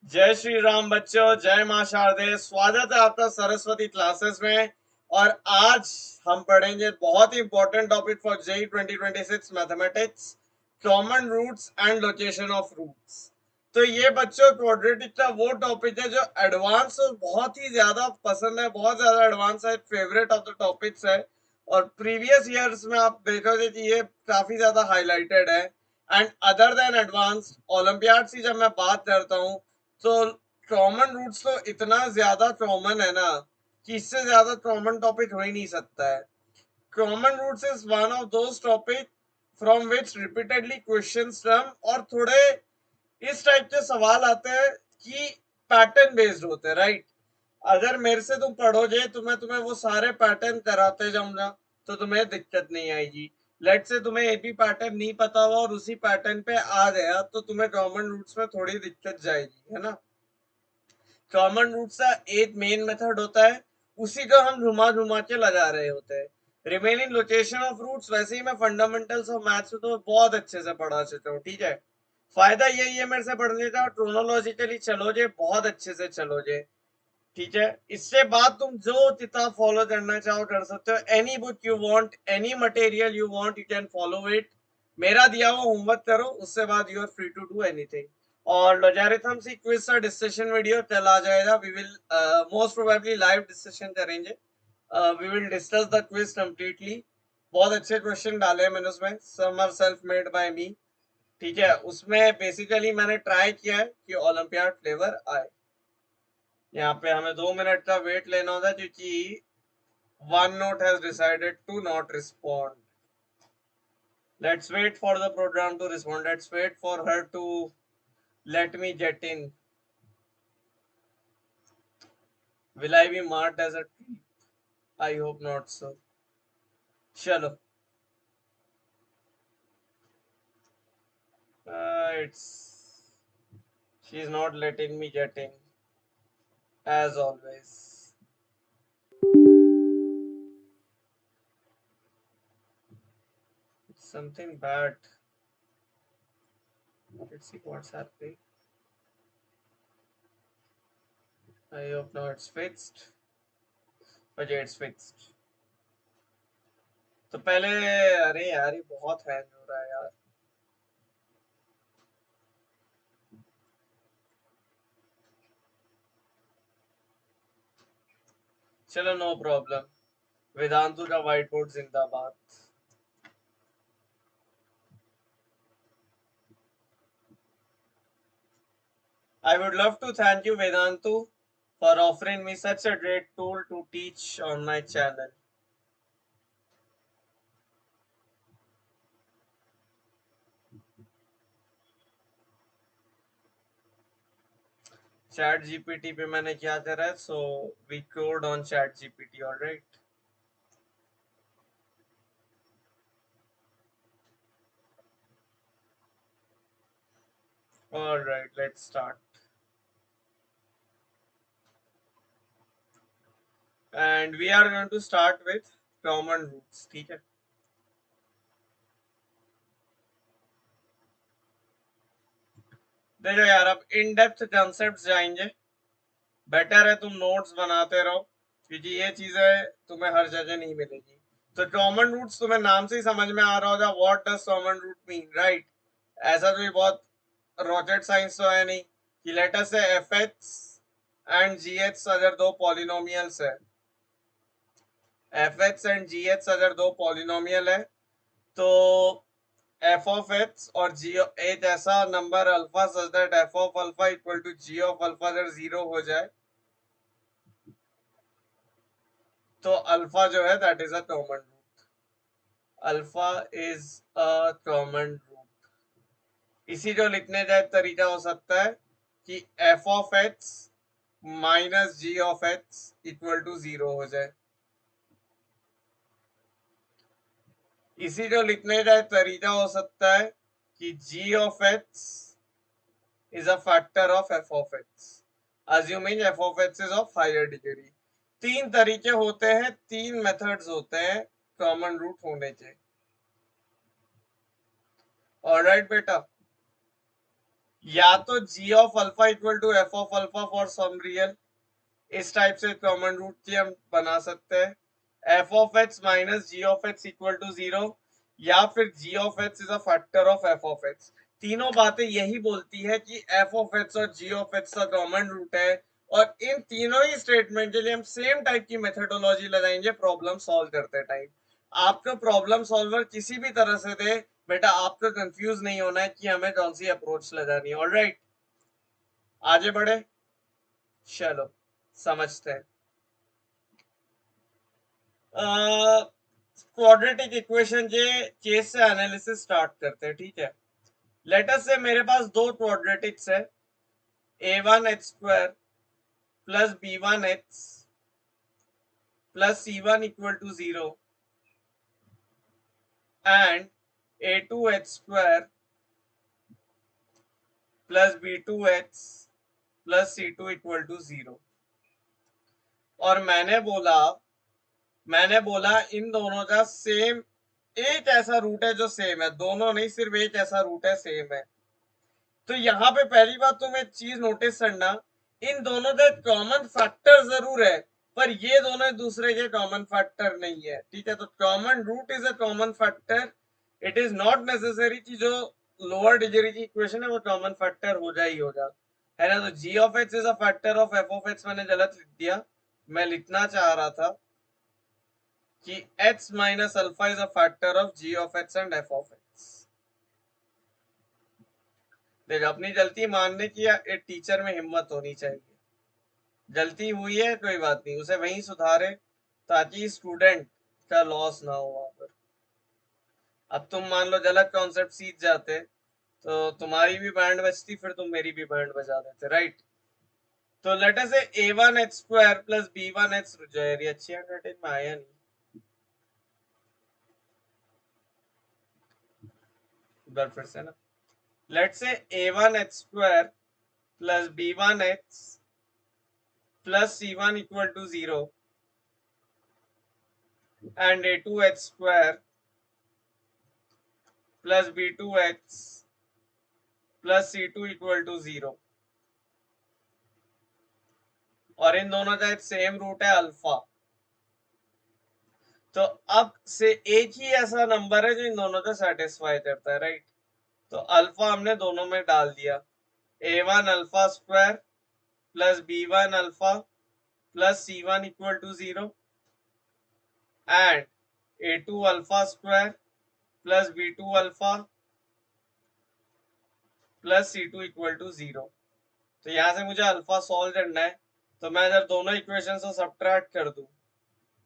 जय श्री राम बच्चों, जय मां शारदे। स्वागत है आपका सरस्वती क्लासेस में। और आज हम पढ़ेंगे बहुत ही important topic for JEE 2026 mathematics, common roots and location of roots. तो ये बच्चों क्वाड्रेटिक का वो टॉपिक है जो एडवांस और बहुत ही ज्यादा पसंद है, बहुत ज्यादा एडवांस है, फेवरेट ऑफ द टॉपिक्स है। और प्रीवियस ईयर्स में आप देखोगे कि ये काफी ज्यादा हाईलाइटेड है। And other than advance olympiad की जब मैं बात करता हूँ तो कॉमन रूट्स तो इतना ज्यादा कॉमन है ना कि इससे ज्यादा कॉमन टॉपिक हो ही नहीं सकता है। Common roots is one of those topic from which repeatedly questions come, और थोड़े इस टाइप के सवाल आते हैं कि पैटर्न बेस्ड होते हैं, राइट। अगर मेरे से तुम पढ़ोगे तो मैं तुम्हें वो सारे पैटर्न कराते जाऊंगा तो तुम्हें दिक्कत नहीं आएगी। लेट से तुम्हें एक भी पैटर्न नहीं पता हुआ और उसी पैटर्न पे आ गया तो तुम्हें कॉमन रूट्स में थोड़ी दिक्कत जाएगी, है ना। कॉमन रूट्स का एक मेन मेथड होता है, उसी को हम घुमा घुमा के लगा रहे होते हैं। रिमेनिंग लोकेशन ऑफ रूट्स वैसे ही मैं फंडामेंटल्स ऑफ मैथ्स तो बहुत अच्छे से पढ़ा चुका हूँ, ठीक है। फायदा यही है मेरे से पढ़ने का, क्रोनोलॉजिकली चलोगे, बहुत अच्छे से चलोगे, ठीक है। इससे बाद तुम जो किताब फॉलो करना चाहो कर सकते हो। Any book you want, any material you want, you can follow it. मेरा दिया हुआ होमवर्क करो, उससे बाद you are free to do anything. और लॉगरिथम सी क्विज का डिस्कशन वीडियो कल आ जाएगा। We will most probably live discussion करेंगे। We will discuss the quiz completely. बहुत अच्छे क्वेश्चन डाले हैं मैंने उसमें, some are self made by me, ठीक है। उसमें बेसिकली मैंने ट्राई किया है कि ओलंपियाड फ्लेवर आए। यहाँ पे हमें 2 मिनट का वेट लेना होता है क्योंकि one note has decided to not respond. Let's wait for the programme to respond, let's wait for her to let me get in. Will I be marked as a creep? I hope not so. Chalo. It's she's not letting me get in as always. It's something bad. Let's see what's happening. I hope now it's fixed. Okay, it's fixed. तो पहले, अरे यार ये बहुत hang हो रहा है यार। चलो नो प्रॉब्लम। वेदांतु का व्हाइट बोर्ड जिंदाबाद। I would love to thank you, Vedantu, for offering me such a great tool to teach on my channel. Chat GPT पे मैंने क्या करा है, so we code on chat GPT, alright. Alright, let's start. And we are going to start with common roots, ठीक है। देखो यार, अब इन डेप्थ कॉन्सेप्ट्स जाएंगे। बेटर है तुम नोट्स बनाते रहो क्योंकि ये चीजें तुम्हें हर जगह नहीं मिलेगी। तो कॉमन रूट्स तुम्हें नाम से ही समझ में आ रहा होगा, what does common root mean, right. ऐसा कोई बहुत रॉकेट साइंस तो है नहीं कि लेटर से F x and ji H अगर दो पॉलिनोमियल्स है, F x and ji H अगर दो पॉलिनोमियल है तो एफ ऑफ एक्स और जी एक ऐसा number alpha such that F of alpha equal to G of alpha अगर 0 हो जाए तो अल्फा जो है that is a common root. Alpha is a common root. इसी जो लिखने का एक तरीका हो सकता है कि F of X minus G of x equal to 0 हो जाए। इसी जो लिखने का एक तरीका हो सकता है कि g of x is a factor of f of x, assuming f of x is of higher degree. तीन तरीके होते हैं, तीन मेथड्स होते हैं कॉमन रूट होने के। ऑलराइट बेटा, या तो g of alpha equal to f of alpha for some real, इस टाइप से कॉमन रूट की हम बना सकते हैं। f of x minus g of x equal to 0, या फिर g of x is a factor of f of x। तीनों बातें यही बोलती है कि f ऑफ x और g ऑफ x का कॉमन रूट है, और इन तीनों ही स्टेटमेंट के लिए हम सेम टाइप की मेथडोलॉजी लगाएंगे प्रॉब्लम सॉल्व करते टाइम। आपको प्रॉब्लम सॉल्वर किसी भी तरह से दे, बेटा आपको कंफ्यूज नहीं होना है कि हमें कौन सी अप्रोच लगानी है। ऑलराइट, आगे बढ़े, चलो समझते हैं। क्वाड्रेटिक इक्वेशन के केस से एनालिसिस स्टार्ट करते हैं, ठीक है। लेट अस से मेरे पास दो क्वाड्रेटिक्स है, a1h² plus b1h plus c1 equal to 0 and a2h² plus b2h plus c2 equal to 0। और मैंने बोला इन दोनों का सेम एक ऐसा रूट है जो सेम है, दोनों नहीं सिर्फ एक ऐसा रूट है सेम है। तो यहाँ पे पहली बात तुम एक चीज नोटिस करना, इन दोनों का कॉमन फैक्टर जरूर है, पर ये दोनों दूसरे के कॉमन फैक्टर नहीं है, ठीक है। तो common root is a common factor, it is not necessary कि जो लोअर डिग्री की इक्वेशन है वो कॉमन फैक्टर हो जाए ही होगा, है ना। तो g of x is a factor of f of x मैंने गलत लिख दिया, मैं लिखना चाह रहा था कि x minus alpha is a factor of g of x and f of x। देख, अपनी गलती मानने की एक टीचर में हिम्मत होनी चाहिए। गलती हुई है कोई बात नहीं, उसे वहीं सुधारे ताकि स्टूडेंट का लॉस ना हो वहां पर। अब तुम मान लो गलत कॉन्सेप्ट सीख जाते तो तुम्हारी भी बैंड बजती, फिर तुम मेरी भी बैंड बजा देते, राइट। तो लेट अस से a1h² प्लस b1h, ये अच्छी हैंडराइटिंग में आया नहीं, बार फिर से ना। Let say a1h² plus b1h plus c1 equal to 0 and a2h² plus b2h plus c2 equal to 0, और इन दोनों का एक सेम रूट है अल्फा। तो अब से एक ही ऐसा नंबर है जो इन दोनों को सेटिस्फाई करता है, राइट। तो अल्फा हमने दोनों में डाल दिया, a1 alpha square plus b1 alpha plus c1 equal to 0 and a2 alpha square plus b2 alpha plus c2 equal to 0। तो यहां से मुझे अल्फा सॉल्व करना है, तो मैं अगर दोनों इक्वेशन से सब्ट्रैक्ट कर दूं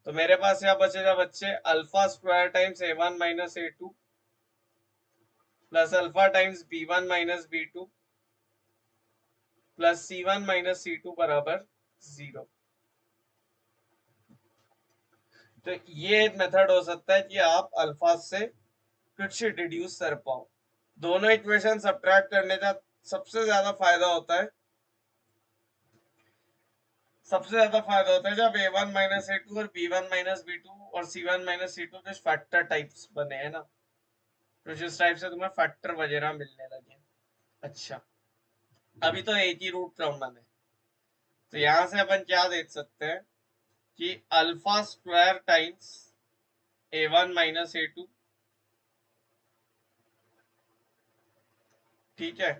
तो मेरे पास क्या बचेगा बच्चे, alpha square times a1 minus a2 plus alpha times b1 minus b2 plus c1 minus c2 बराबर 0। तो ये एक मेथड हो सकता है कि आप अल्फा से कुछ डिड्यूस कर पाओ। दोनों इक्वेशन सब्ट्रैक्ट करने का सबसे ज्यादा फायदा होता है, जब a1 माइनस a2 और b1 माइनस b2 और c1 माइनस c2 कुछ फैक्टर टाइप्स बने हैं ना, तो जिस टाइप से तुम्हें फैक्टर वगैरह मिलने लगे। अच्छा, अभी तो एक ही रूट कॉमन है, तो यहां से अपन क्या देख सकते हैं कि alpha square times a1 minus a2, ठीक है,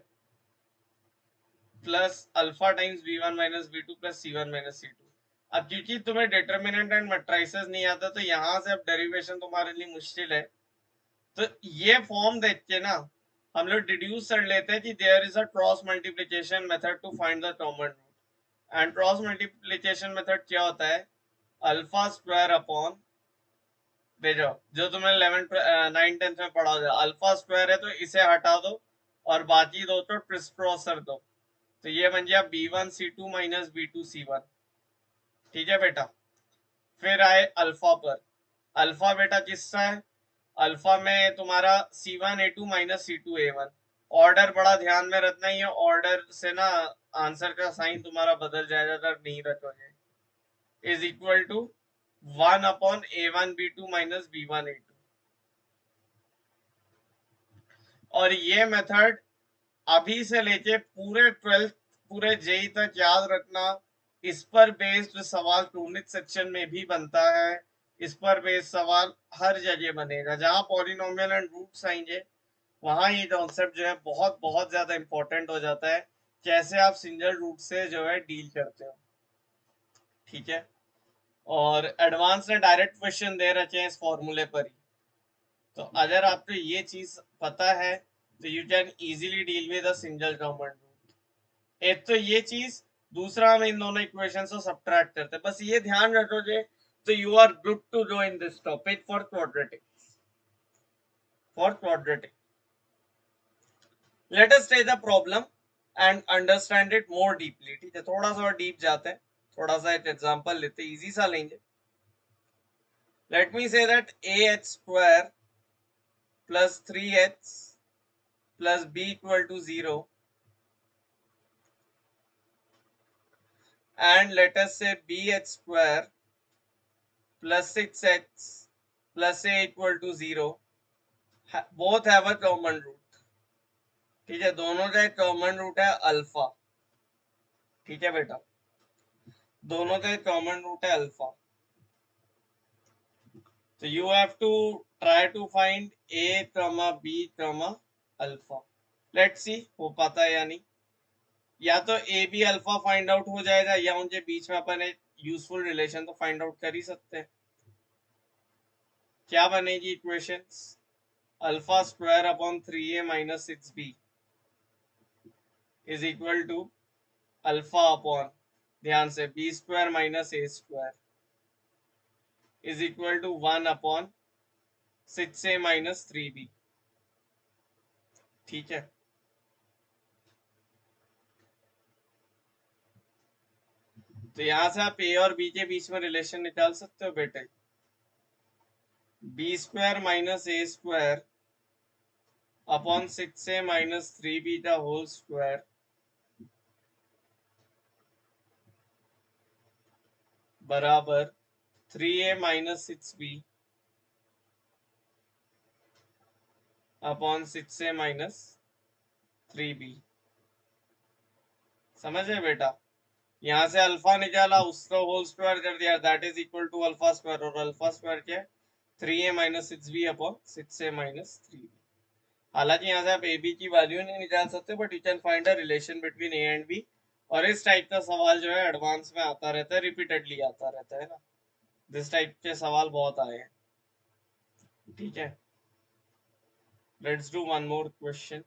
plus alpha times b1 minus b2 plus c1 minus c2। अब क्योंकि तुम्हें डिटर्मिनेंट एंड मैट्रिसेस नहीं आता, तो यहां से अब डेरिवेशन तुम्हारे लिए मुश्किल है। तो ये फॉर्म देख के ना हम लोग डिड्यूस कर लेते हैं कि there is a cross multiplication method to find the common root. And cross multiplication method क्या होता है, अल्फा स्क्वायर अपॉन, भेजो जो तुमने 11 9 10 में पढ़ा होगा, अल्फा स्क्वायर है तो इसे हटा दो और बाकी दो तो क्रिस क्रॉस कर दो, तो ये बन गया b1c2 माइनस b2c1, ठीक है बेटा। फिर आए अल्फा पर, अल्फा बेटा किसका है, अल्फा में तुम्हारा c1a2 माइनस c2a1। ऑर्डर बड़ा ध्यान में रखना ही है, ऑर्डर से ना आंसर का साइन तुम्हारा बदल जाएगा अगर नहीं रखोगे। Is equal to 1 upon a1b2 minus b1a2। और ये मेथड अभी से लेके पूरे 12th पूरे जेई तक याद रखना, इस पर बेस्ड सवाल टूनिक सेक्शन में भी बनता है, इस पर बेस्ड सवाल हर जगह बनेगा। जहां पॉलिनोमियल एंड रूट्स आएंगे वहां ये कॉन्सेप्ट जो है बहुत बहुत ज्यादा इंपॉर्टेंट हो जाता है, कैसे आप सिंगल रूट से जो है डील करते हो। ठीक है, और एडवांस ने डायरेक्ट क्वेश्चन दे रखे हैं इस फॉर्मूले पर ही, तो अगर आपको ये चीज पता है तो you can easily deal with a single common root. एक तो ये चीज, दूसरा हम इन दोनों इक्वेशन को सब्ट्रैक्ट करते हैं, बस ये ध्यान रखोगे तो you are good to go in this topic for quadratic. Let us take the problem and understand it more deeply. ठीक है, थोड़ा सा और डीप जाते हैं, थोड़ा सा एक एग्जांपल लेते हैं, इजी सा लेंगे। Let me say that ax square plus 3x plus b equal to 0, and let us say bx square plus 6x plus a equal to 0 both have a common root। ठीक है, दोनों का एक common root है alpha. ठीक है बेटा, दोनों का एक कॉमन रूट है अल्फा। तो you have to try to find a comma b comma alpha. Let's see हो पाता है या नहीं। या तो A B alpha find out हो जाएगा, या उनके बीच में अपन एक यूजफुल रिलेशन तो फाइंड आउट कर ही सकते हैं। क्या बनेगी equations? Alpha square upon 3a minus 6b is equal to alpha upon, ध्यान से, B square minus a square is equal to 1 upon 6a minus 3b। ठीक है, तो यहां से आप ए और बी के बीच में रिलेशन निकाल सकते हो बेटे। B square minus a square upon 6a minus 3b का होल स्क्वायर बराबर 3a minus 6b upon 6a minus 3b। समझ है बेटा? यहाँ से अल्फा निकाला, उसका होल स्क्वायर कर दिया, that is equal to alpha square, और अल्फा स्क्वायर क्या है? 3a minus 6b upon 6a minus 3b। हालांकि यहाँ से आप ए बी की वैल्यू नहीं निकाल सकते, but you can find a relation between A and B. और इस टाइप का सवाल जो है एडवांस में आता रहता है, रिपीटेडली आता रहता है ना, दिस टाइप के सवाल बहुत आए हैं। ठीक है, let's do one more question.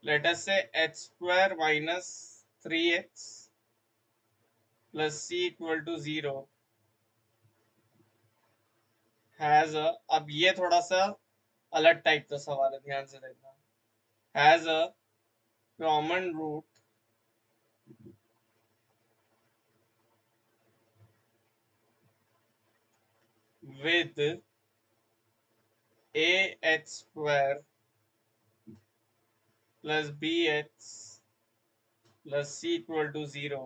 Late us से x square minus 3x plus c equal to 0 has a, अब ये थोड़ा सा अलग टाइप का सवाल है, ध्यान से देखना। Has a common root with A x square plus B x plus C equal to 0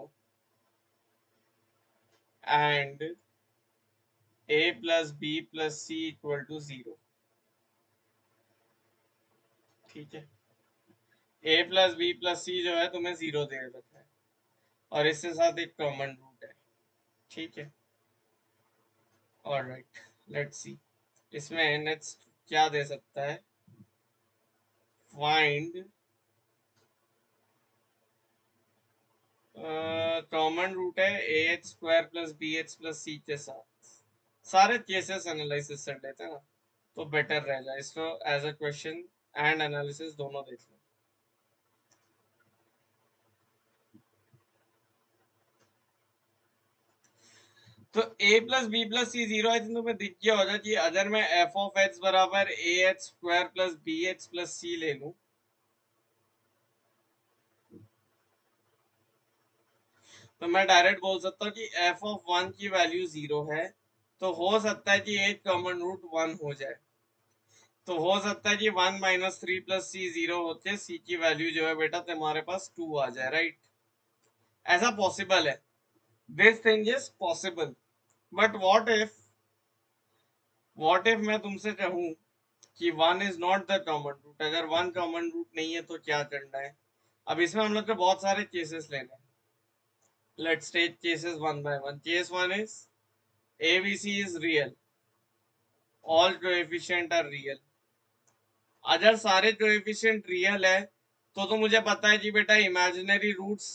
and A plus B plus C equal to 0। ठीक है, A plus B plus C जो है तुम्हें 0 दे रखा है, और इसके साथ एक कॉमन रूट है। ठीक है, ऑलराइट, लेट्स सी इसमें नेक्स्ट क्या दे सकता है। फाइंड कॉमन रूट है a x square plus B x plus c के साथ। सारे केसेस एनालिसिस कर लेते हैं ना, तो बेटर रहेगा। इसको as a question and analysis दोनों देख लो। तो a plus B plus C 0 है, तो तुम्हें दिख गया होगा कि अगर मैं एफ ऑफ एक्स बराबर a x square plus B x plus c ले लूं, तो मैं डायरेक्ट बोल सकता हूँ कि एफ ऑफ 1 की वैल्यू 0 है, तो हो सकता है कि एक कॉमन रूट 1 हो जाए। तो हो सकता है कि 1 माइनस 3 प्लस सी 0 होते सी की वैल्यू जो है बेटा तुम्हारे पास 2 आ जाए, राइट? ऐसा पॉसिबल है, this thing is possible. But what if मैं तुमसे कहूं कि one is not the common root. अगर वन कॉमन रूट नहीं है तो क्या करना है। अब इसमें हम लोग को बहुत सारे केसेस लेने हैं। Let's take cases one by one. Case one is ABC is real, all coefficient are real। अगर सारे कोएफिशिएंट रियल है तो मुझे पता है कि बेटा इमेजिनरी रूट्स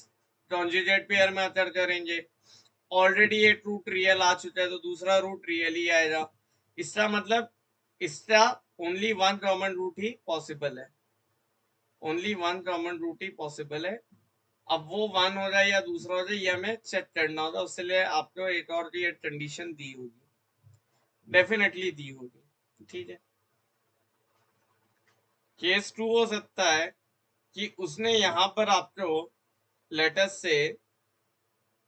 कॉन्जुगेट पेयर में अकर करेंगे। ऑलरेडी एक रूट रियल आ चुका है तो दूसरा रूट रियल ही आएगा। इसका मतलब इसका ओनली वन कॉमन रूट ही पॉसिबल है। ओनली वन कॉमन रूट ही पॉसिबल है। अब वो वन हो जाए या दूसरा हो जाए ये हमें चेक करना होगा। उसके लिए आपको एक और भी एक कंडीशन दी होगी, डेफिनेटली दी होगी। ठीक है। केस टू हो सकता है कि उसने यहां पर आपको लेटस से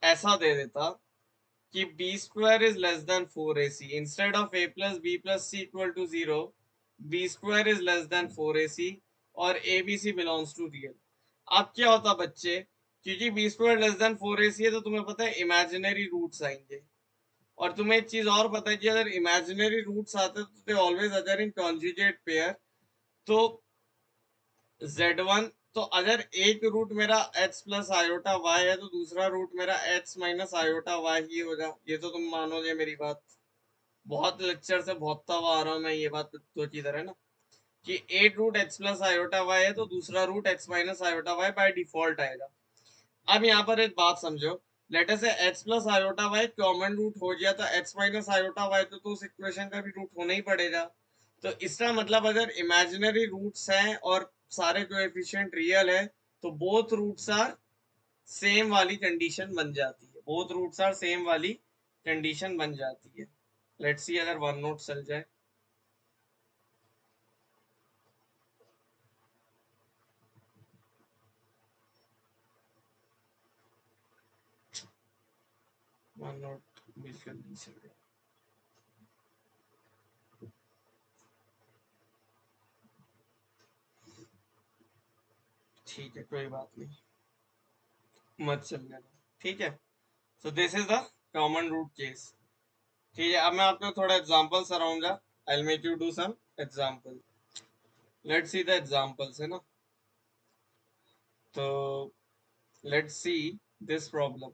ऐसा दे देता कि B square is less than 4ac instead of a plus B plus C equal to 0 B square is less than 4ac और abc बिलोंग्स टू रियल। अब क्या होता बच्चे, क्योंकि B square less than 4ac है तो तुम्हें पता है इमेजिनरी रूट्स आएंगे। और तुम्हें एक चीज और पता है कि अगर इमेजिनरी रूट्स आते तो दे ऑलवेज अगर इन कॉन्जुगेट पेयर। तो z1, तो अगर एक रूट मेरा x प्लस आयोटा वाई है तो दूसरा रूट मेरा x minus iota why he होगा। ये तो तुम मानोगे मेरी बात। बहुत लेक्चर से बहुत हुआ आ रहा हूँ मैं ये बात तो की तरह ना, कि एक root x plus iota Y है तो दूसरा root x minus iota Y by default आएगा। अब यहाँ पर एक बात समझो, लेटर से x plus iota Y common root हो गया तो x माइनस आयोटा वाई तो उस इक्वेशन का भी रूट होना ही पड़ेगा। तो इसका मतलब अगर इमेजिनरी रूट्स हैं और सारे कोएफिशिएंट रियल है तो बोथ रूट्स आर सेम वाली कंडीशन बन जाती है। बोथ रूट्स आर सेम वाली कंडीशन बन जाती है। लेट्स सी अगर वन नोट चल जाए। वन नोट बिल्कुल नहीं चल रहा। ठीक है कोई बात नहीं, मत चलने दो। ठीक है। So this is the common root case. ठीक है। अब मैं आपको थोड़ा एग्जांपल कराऊंगा। I will make you do some example. Let's see the examples है ना। तो लेट्स सी दिस प्रॉब्लम।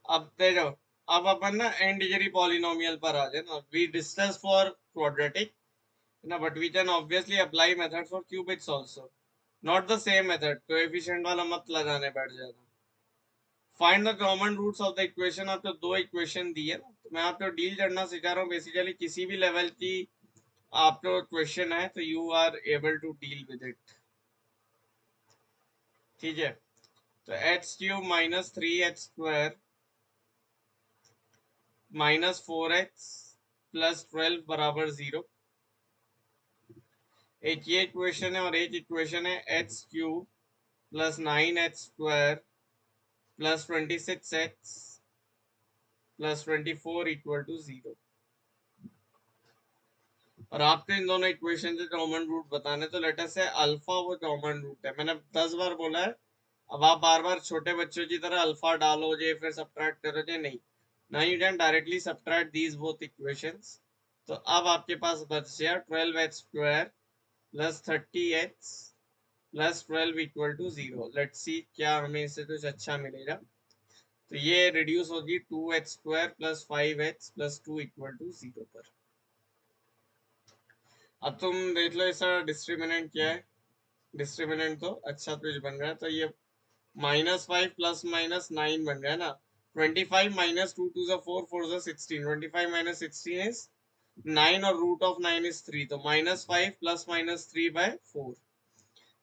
अब देखो, अब अपन ना n डिग्री पॉलिनोमियल पर आ जाए ना। वी डिस्कस फॉर क्वाड्रेटिक ना, but we can obviously apply method for cubits also. Not the same method, coefficient वाला मत लगाने बैठ जाना। Find the common roots of the equation. आपको दो इक्वेशन दी है ना, तो मैं आपको डील करना सिखा रहा हूँ बेसिकली। किसी भी लेवल की आपको क्वेश्चन है तो you are able to deal with it. ठीक है। तो X cube minus 3x square minus 4x plus 12 बराबर 0। एक ये इक्वेशन है और एक इक्वेशन है X cube plus 9x square plus 26x plus 24 equal to 0। और आपको इन दोनों इक्वेशन के कॉमन रूट बताने, तो लेटर से अल्फा वो कॉमन रूट है। मैंने 10 बार बोला है। अब आप बार बार छोटे बच्चों की तरह अल्फा डालोगे फिर सब्ट्रैक्ट करोगे नहीं। Now you can directly subtract these both equations. तो अब आपके पास बच गया 12x square plus 30x plus 12 equal to 0। Let's see क्या हमें इससे कुछ अच्छा मिलेगा। तो ये रिड्यूस होगी 2x square plus 5x plus 2 equal to 0 पर। अब तुम देख लो इसका डिस्क्रिमिनेंट क्या है। डिस्क्रिमिनेंट तो अच्छा कुछ बन रहा है। तो ये -5 प्लस -9 बन गया ना। 25 माइनस 2 टू 4 4 16। 25 माइनस 16 इज 9 और रूट ऑफ 9 इज 3। तो -5 प्लस -3/4।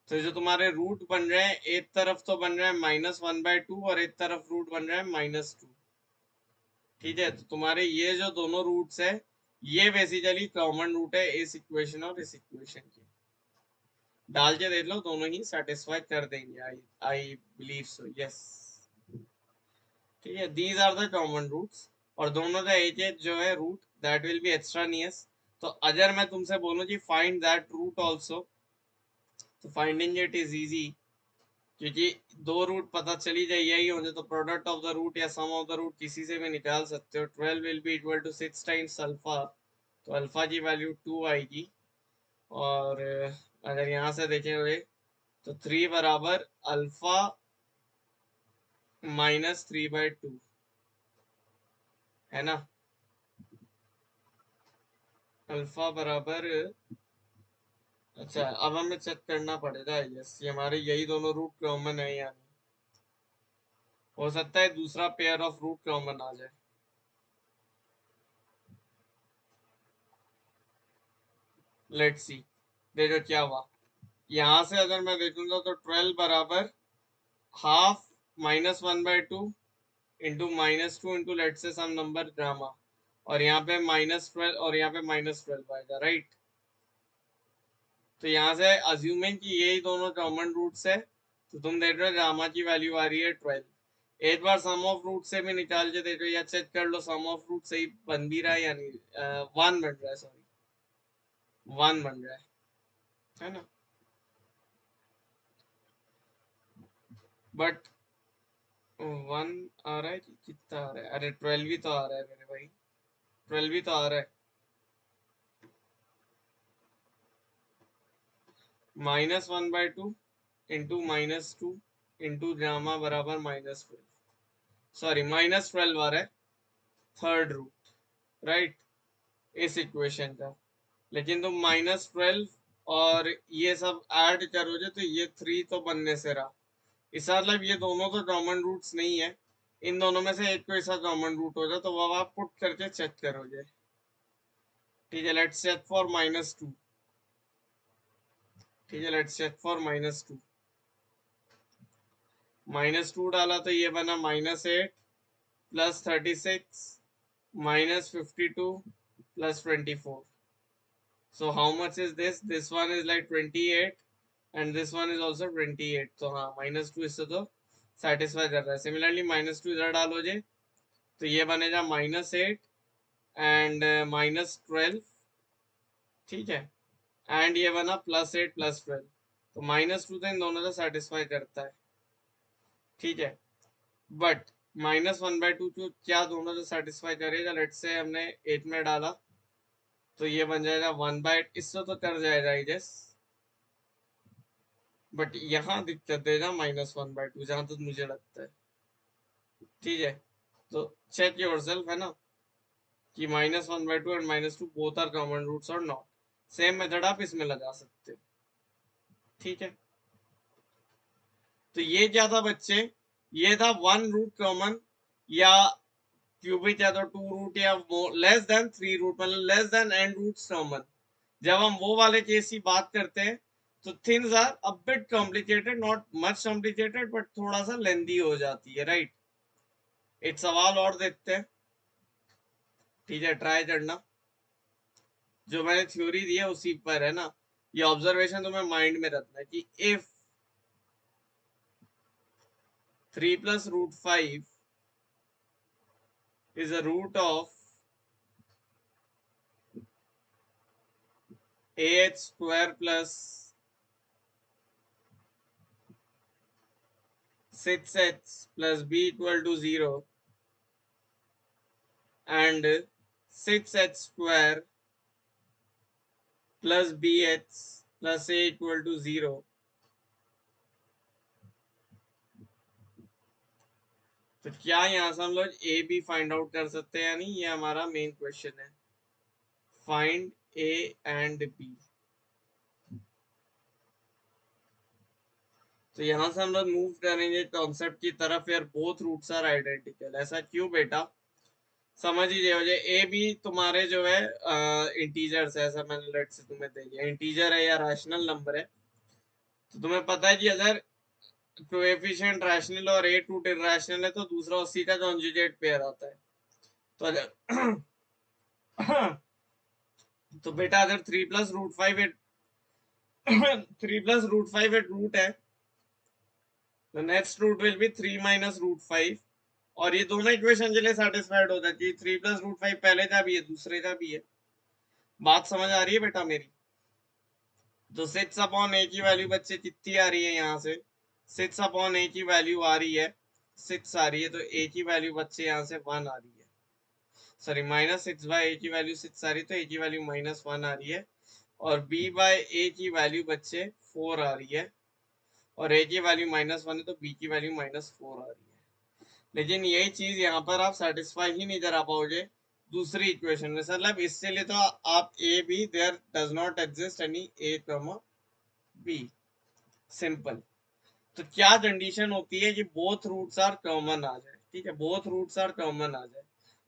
तो जो तुम्हारे रूट बन रहे हैं एक तरफ तो बन रहा है -1/2 और एक तरफ रूट बन रहा है -2। ठीक है। तो तुम्हारे ये जो दोनों रूट्स है ये बेसिकली कॉमन रूट है इस इक्वेशन और इस इक्वेशन के। डाल के देख लो दोनों ही सेटिस्फाई कर देंगे। I believe so, yes. ठीक है। These are the common roots और दोनों का एक एक जो है root that will be extraneous. तो अगर मैं तुमसे बोलूं कि फाइंड दैट रूट आल्सो, तो फाइंडिंग इट इज इजी। क्योंकि दो रूट पता चली जाए यही होने तो प्रोडक्ट ऑफ द रूट या सम ऑफ द रूट किसी से भी निकाल सकते हो। 12 will be equal to 6 times alpha. तो अल्फा की वैल्यू 2 आएगी। और अगर यहाँ से देखे हुए तो 3 बराबर अल्फा -3/2 है ना। अल्फा बराबर, अच्छा अब हमें चेक करना पड़ेगा, यस ये हमारे यही दोनों रूट कॉमन है या नहीं। हो सकता है दूसरा पेयर ऑफ रूट कॉमन आ जाए। लेट्स सी, देखो क्या हुआ। यहाँ से अगर मैं देखूंगा तो 12 बराबर हाफ -1/2 इंटू -2 इंटू लेट से सम नंबर गामा, और यहाँ पे -12 और यहाँ पे -12 आएगा, राइट। तो यहाँ से अज्यूमिंग कि यही दोनों कॉमन रूट्स है, तो तुम देख रहे हो गामा की वैल्यू आ रही है 12। एक बार सम ऑफ रूट से भी निकाल के देखो या चेक कर लो सम ऑफ रूट सही बन भी रहा है या नहीं। 1 बन रहा है, सॉरी 1 बन रहा है ना। बट 1 आ रहा है कि कितना आ रहा है, अरे 12 भी तो आ रहा है मेरे भाई, 12 भी तो आ रहा है। -1/2 इंटू -2 इंटू गामा बराबर -12, सॉरी -12 आ रहा है थर्ड रूट, राइट, इस इक्वेशन का। लेकिन तुम -12 और ये सब ऐड करोगे तो ये 3 तो बनने से रहा। इसका मतलब ये दोनों तो कॉमन रूट्स नहीं है, इन दोनों में से एक को ऐसा कॉमन रूट हो जाए तो वो आप पुट करके चेक करोगे। ठीक है, लेट्स चेक फॉर -2। ठीक है, लेट्स चेक फॉर -2। -2 डाला तो ये बना -8 plus 36 -52 plus 24। So how much is this? This one is like 28 and this one is also 28. तो हाँ -2 इससे तो सेटिस्फाई कर रहा है। सिमिलरली -2 इधर डालोगे तो ये बनेगा -8 एंड -12, ठीक है, एंड ये बना +8 +12। तो -2 तो इन दोनों से सेटिस्फाई करता है, ठीक है। बट -1/2 जो क्या दोनों से सेटिस्फाई करेगा, लेट से हमने 8 में डाला तो ये बन जाएगा 1/8, इससे तो कर जाएगा आई गेस। बट यहाँ दिक्कत देगा -1/2 जहां तक मुझे लगता है, ठीक है। तो चेक योरसेल्फ है ना कि -1/2 and -2 both are common roots और नॉट। सेम मेथड आप इसमें लगा सकते हो, ठीक है। तो ये क्या था बच्चे, ये था 1 रूट कॉमन या क्यूबिक या तो 2 रूट या लेस देन 3 रूट, मतलब less than n roots common. जब हम वो वाले केस की बात करते हैं तो things are a bit complicated, not much complicated but थोड़ा सा लेंदी हो जाती है, राइट। एक सवाल और देखते हैं, ठीक है, ट्राई करना। जो मैंने थ्योरी दी है उसी पर है ना, ये ऑब्जर्वेशन तुम्हें माइंड में रखना है कि if 3 + √5 is a root of ah² plus 6h plus b equal to 0 and 6h² plus bh plus a equal to 0, तो क्या यहाँ से हम लोग ए बी फाइंड आउट कर सकते हैं या नहीं, ये हमारा मेन क्वेश्चन है। Find A and B. तो यहाँ से हम लोग मूव करेंगे कॉन्सेप्ट की तरफ, यार बोथ रूट्स आर आइडेंटिकल। ऐसा क्यों बेटा, समझ ही जाओ, ए बी तुम्हारे जो है इंटीजर्स है, ऐसा मैंने लेट से तुम्हें दे दिया, इंटीजर है या रैशनल नंबर है। तो तुम्हें पता है कि अगर कोएफिशिएंट रैशनल और ए टूट इरैशनल है तो दूसरा उसी का कॉन्जुगेट पेयर आता है। तो अगर तो बेटा अगर 3 + √5 3 + √5 एक रूट है, तो नेक्स्ट रूट विल बी 3 - √5, और ये दोनों इक्वेशन के लिए सेटिस्फाइड हो जाती है। 3 + √5 पहले का भी है दूसरे का भी है। बात समझ आ रही है बेटा मेरी। तो 6/a की वैल्यू बच्चे कितनी आ रही है, यहाँ से 6/a की वैल्यू आ रही है 6 आ रही है, तो a की वैल्यू बच्चे यहाँ से 1 आ रही है। सॉरी -6/a की वैल्यू 6 आ रही है तो a की वैल्यू -1 आ रही है। और b बाय a की वैल्यू बच्चे 4 आ रही है और a की वैल्यू -1 है तो b की वैल्यू -4 आ रही है। लेकिन यही चीज यहाँ पर आप सेटिस्फाई ही नहीं करा पाओगे दूसरी इक्वेशन में। मतलब इससे लिए तो आप a b there does not exist any a, b, simple. तो क्या कंडीशन होती है कि बोथ रूट्स आर कॉमन आ जाए, ठीक है, बोथ रूट्स आर कॉमन आ जाए।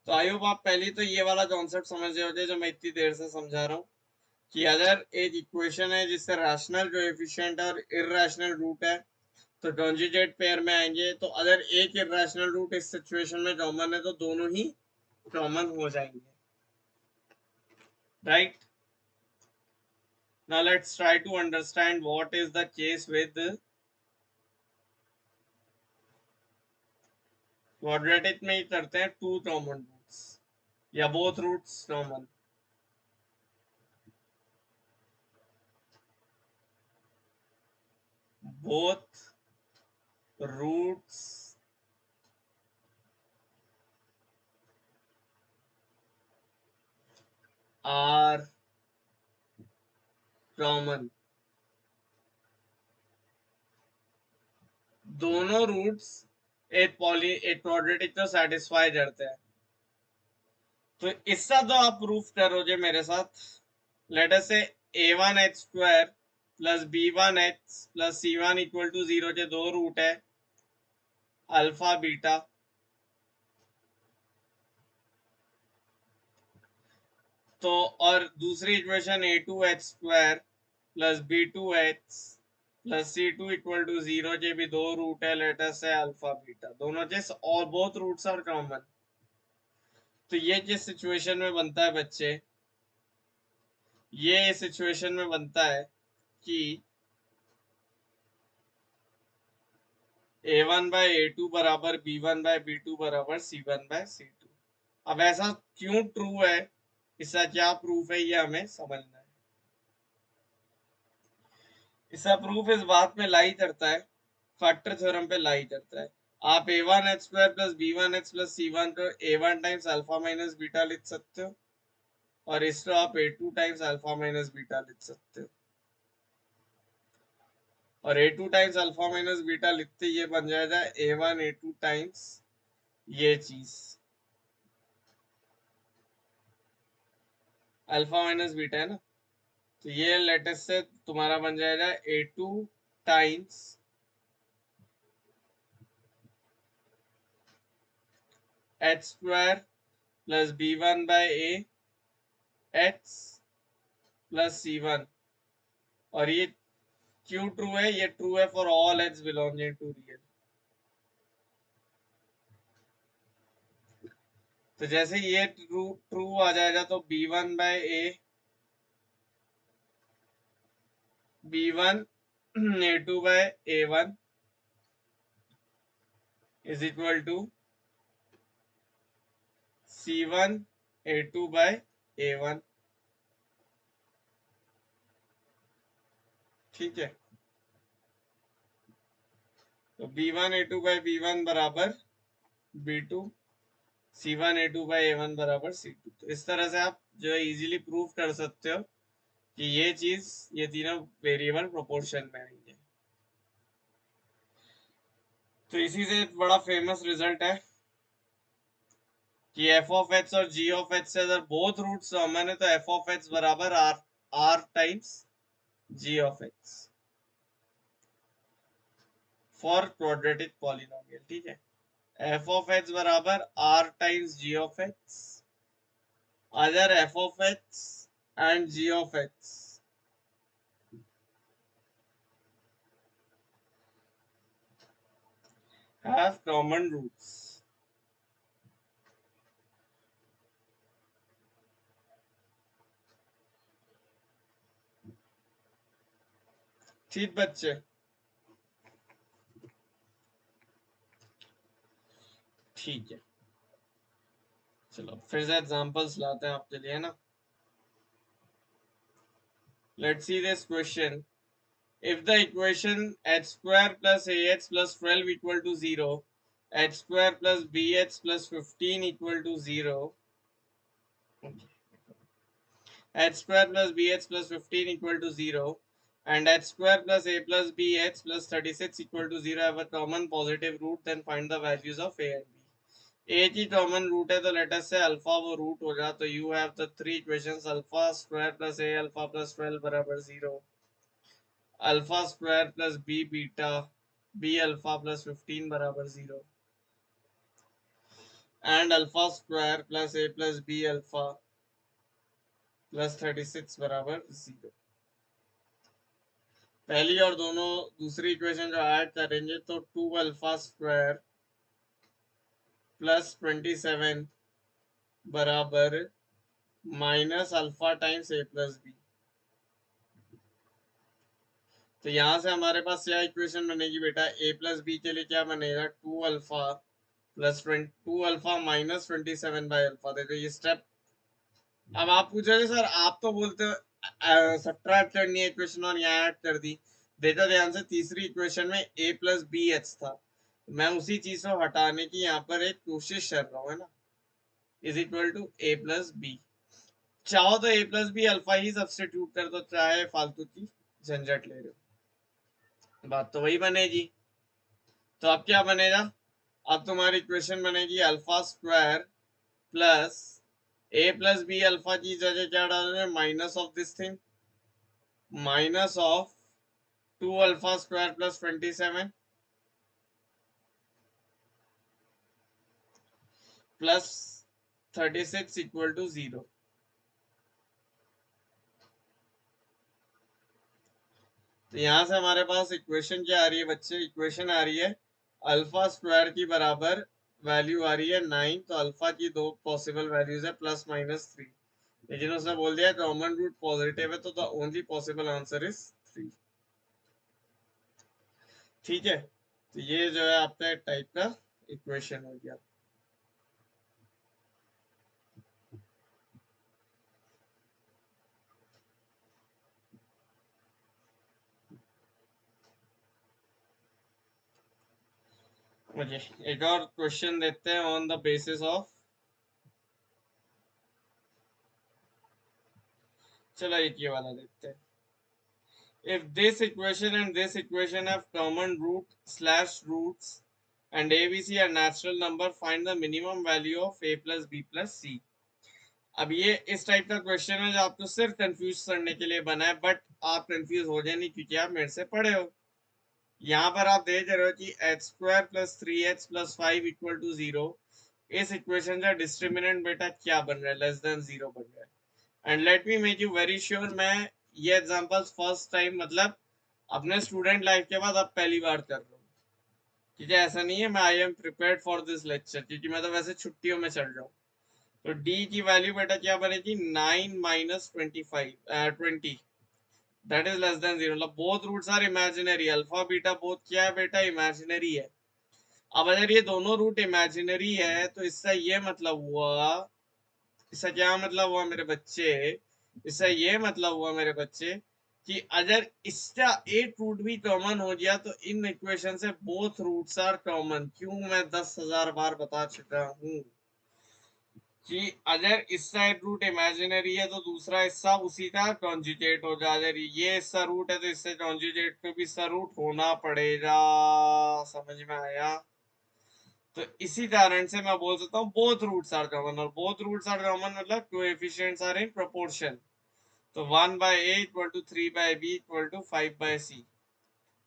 तो आई होप आप पहले तो ये वाला कॉन्सेप्ट समझ रहे होते जो मैं इतनी देर से समझा रहा हूँ कि अगर एक इक्वेशन है जिससे रैशनल कोएफिशिएंट और इररेशनल रूट है तो कॉन्जुगेट पेयर में आएंगे। तो अगर एक इररेशनल रूट इस सिचुएशन में कॉमन है तो दोनों ही कॉमन हो जाएंगे, right. Now let's try to understand what is the case with quadratic में ही करते हैं टू कॉमन रूट्स या both roots common. both roots are common, दोनों रूट्स एक क्वाड्रेटिक को सेटिस्फाई करते हैं। तो इसका तो आप प्रूफ करोगे मेरे साथ। लेट अस से a1h² plus b1h plus c1 equal to 0 के दो रूट है अल्फा बीटा। तो और दूसरी equation a2h² plus b2h plus c2 equal to 0 के भी दो रूट है लेट अस से अल्फा बीटा, दोनों के और बोथ रूट्स आर कॉमन। तो ये किस सिचुएशन में बनता है बच्चे, ये सिचुएशन में बनता है कि a1 बाय a2 बराबर b1 बाय b2 बराबर c1 बाय c2। अब ऐसा क्यों ट्रू है, इसका क्या प्रूफ है, ये हमें समझना है। इसका प्रूफ इस बात में लाई करता है, फैक्टर थ्योरम पे लाई करता है। आप a1h² plus b1h plus c1 को a1 times alpha minus beta लिख सकते हो और इसको आप a2 times alpha minus beta लिख सकते हो। और a2 times alpha minus beta लिखते ये बन जाएगा a1 a2 टाइम्स ये चीज अल्फा माइनस बीटा है ना। तो ये लेटेस्ट से तुम्हारा बन जाएगा a2 times h² plus b1 by a h plus c1। और ये क्यों ट्रू है, ये ट्रू है for all H belonging to real. तो जैसे ये ट्रू ट्रू आ जाएगा तो b1 by a b1 a2 by a1 is equal to c1 a2 by a1, ठीक है। तो b1 a2 बाय b1 बराबर b2, c1 a2 by a1 बराबर c2। तो इस तरह से आप जो है इजीली प्रूव कर सकते हो कि ये चीज, ये तीनों वेरिएबल प्रोपोर्शन में आएंगे। तो इसी से बड़ा फेमस रिजल्ट है कि एफ ऑफ एक्स और जी ऑफ एक्स से अगर बोथ रूट्स कॉमन है तो एफ ऑफ एक्स बराबर R R times ji of X for quadratic polynomial, ठीक है। एफ ऑफ एक्स बराबर R times ji of X other F of x and G of X have common roots. ठीक बच्चे, ठीक है। चलो फिर से एग्जांपल्स लाते हैं आपके लिए ना। Let's see this question. If the equation h square plus ax plus 12 equal to 0, h square plus bx plus 15 equal to 0, h square plus bh plus 15 equal to 0 and h square plus a plus bh plus 36 equal to 0 have a common positive root, then find the values of a and b. a की common root है तो late us से alpha वो root होगा, तो you have the three equations alpha square plus A alpha plus 12 बराबर 0, alpha square plus B beta B alpha plus 15 बराबर 0 and alpha square plus A plus B alpha plus 36 बराबर 0। पहली और दोनों दूसरी इक्वेशन जो ऐड करेंगे तो 2 अल्फा स्क्वायर प्लस 27 बराबर माइनस अल्फा टाइम्स ए प्लस बी। तो यहां से हमारे पास क्या इक्वेशन बनेगी बेटा, ए प्लस बी के लिए क्या बनेगा, 2 alpha plus 2 alpha minus 27 by alpha. देखो ये स्टेप, अब आप पूछोगे सर आप तो बोलते हो सब्ट्रैक्ट करनी है इक्वेशन और यहाँ ऐड कर दी। देखो ध्यान से, तीसरी इक्वेशन में a प्लस बी एच था, मैं उसी चीज को हटाने की यहाँ पर एक कोशिश कर रहा हूँ, है ना, is equal to a plus B. चाहो तो a प्लस बी अल्फा ही सब्सटीट्यूट कर दो, चाहे फालतू की झंझट ले रहे हो, बात तो वही बनेगी। तो अब क्या बनेगा, अब तुम्हारी इक्वेशन बनेगी अल्फा स्क्वायर प्लस ए प्लस बी अल्फा की जगह क्या डालोगे, minus of this thing, minus of 2 alpha square plus 27 plus 36 equal to 0। तो यहां से हमारे पास इक्वेशन क्या आ रही है बच्चे, इक्वेशन आ रही है अल्फा स्क्वायर की बराबर वैल्यू आ रही है 9, तो अल्फा की दो पॉसिबल वैल्यूज है प्लस माइनस 3, लेकिन उसने बोल दिया कॉमन रूट पॉजिटिव है तो the only possible answer is 3। ठीक है, तो ये जो है आपका एक टाइप का इक्वेशन हो गया। मुझे एक और क्वेश्चन देते हैं ऑन द बेसिस ऑफ, चलो एक ये वाला देखते हैं। If this equation and this equation have common root slash roots and ABC are natural number, find the minimum value of a plus b plus c। अब ये इस टाइप का क्वेश्चन है जो आपको सिर्फ कंफ्यूज करने के लिए बना है, बट आप कंफ्यूज हो जाए नहीं क्योंकि आप मेरे से पढ़े हो। यहाँ पर आप देख रहे हो कि h square plus 3h plus 5 equal to 0, इस इक्वेशन का डिस्क्रिमिनेंट बेटा क्या बन रहा है, लेस देन 0 बन रहा है। And let me make you very sure, मैं ये एग्जांपल्स फर्स्ट टाइम मतलब अपने स्टूडेंट लाइफ के बाद अब पहली बार कर रहा हूँ, ठीक है, ऐसा नहीं है मैं I am prepared for this lecture, क्योंकि मैं तो वैसे छुट्टियों में चल रहा हूँ। तो d की वैल्यू बेटा क्या बनेगी, 9 minus 20, that is less than 0, मतलब both roots are imaginary, alpha beta both क्या है बेटा, इमेजिनरी है। अब अगर ये दोनों रूट इमेजिनरी है तो इसका ये मतलब हुआ, इसका क्या मतलब हुआ मेरे बच्चे, इसका ये मतलब हुआ मेरे बच्चे कि अगर इसका एक रूट भी कॉमन हो गया तो इन इक्वेशन से बोथ रूट्स आर कॉमन। क्यों, मैं 10,000 बार बता चुका हूं कि अगर इसका एक रूट इमेजिनरी है तो दूसरा हिस्सा उसी का कॉन्जुगेट हो जाएगा, अगर ये इसका रूट है तो इससे कॉन्जुगेट को भी इसका रूट होना पड़ेगा। समझ में आया? तो इसी कारण से मैं बोल सकता हूँ बोथ रूट्स आर कॉमन, और बोथ रूट्स आर कॉमन मतलब कोएफिशिएंट्स आर इन प्रोपोर्शन। तो 1/a equal to 3/b equal to 5/c,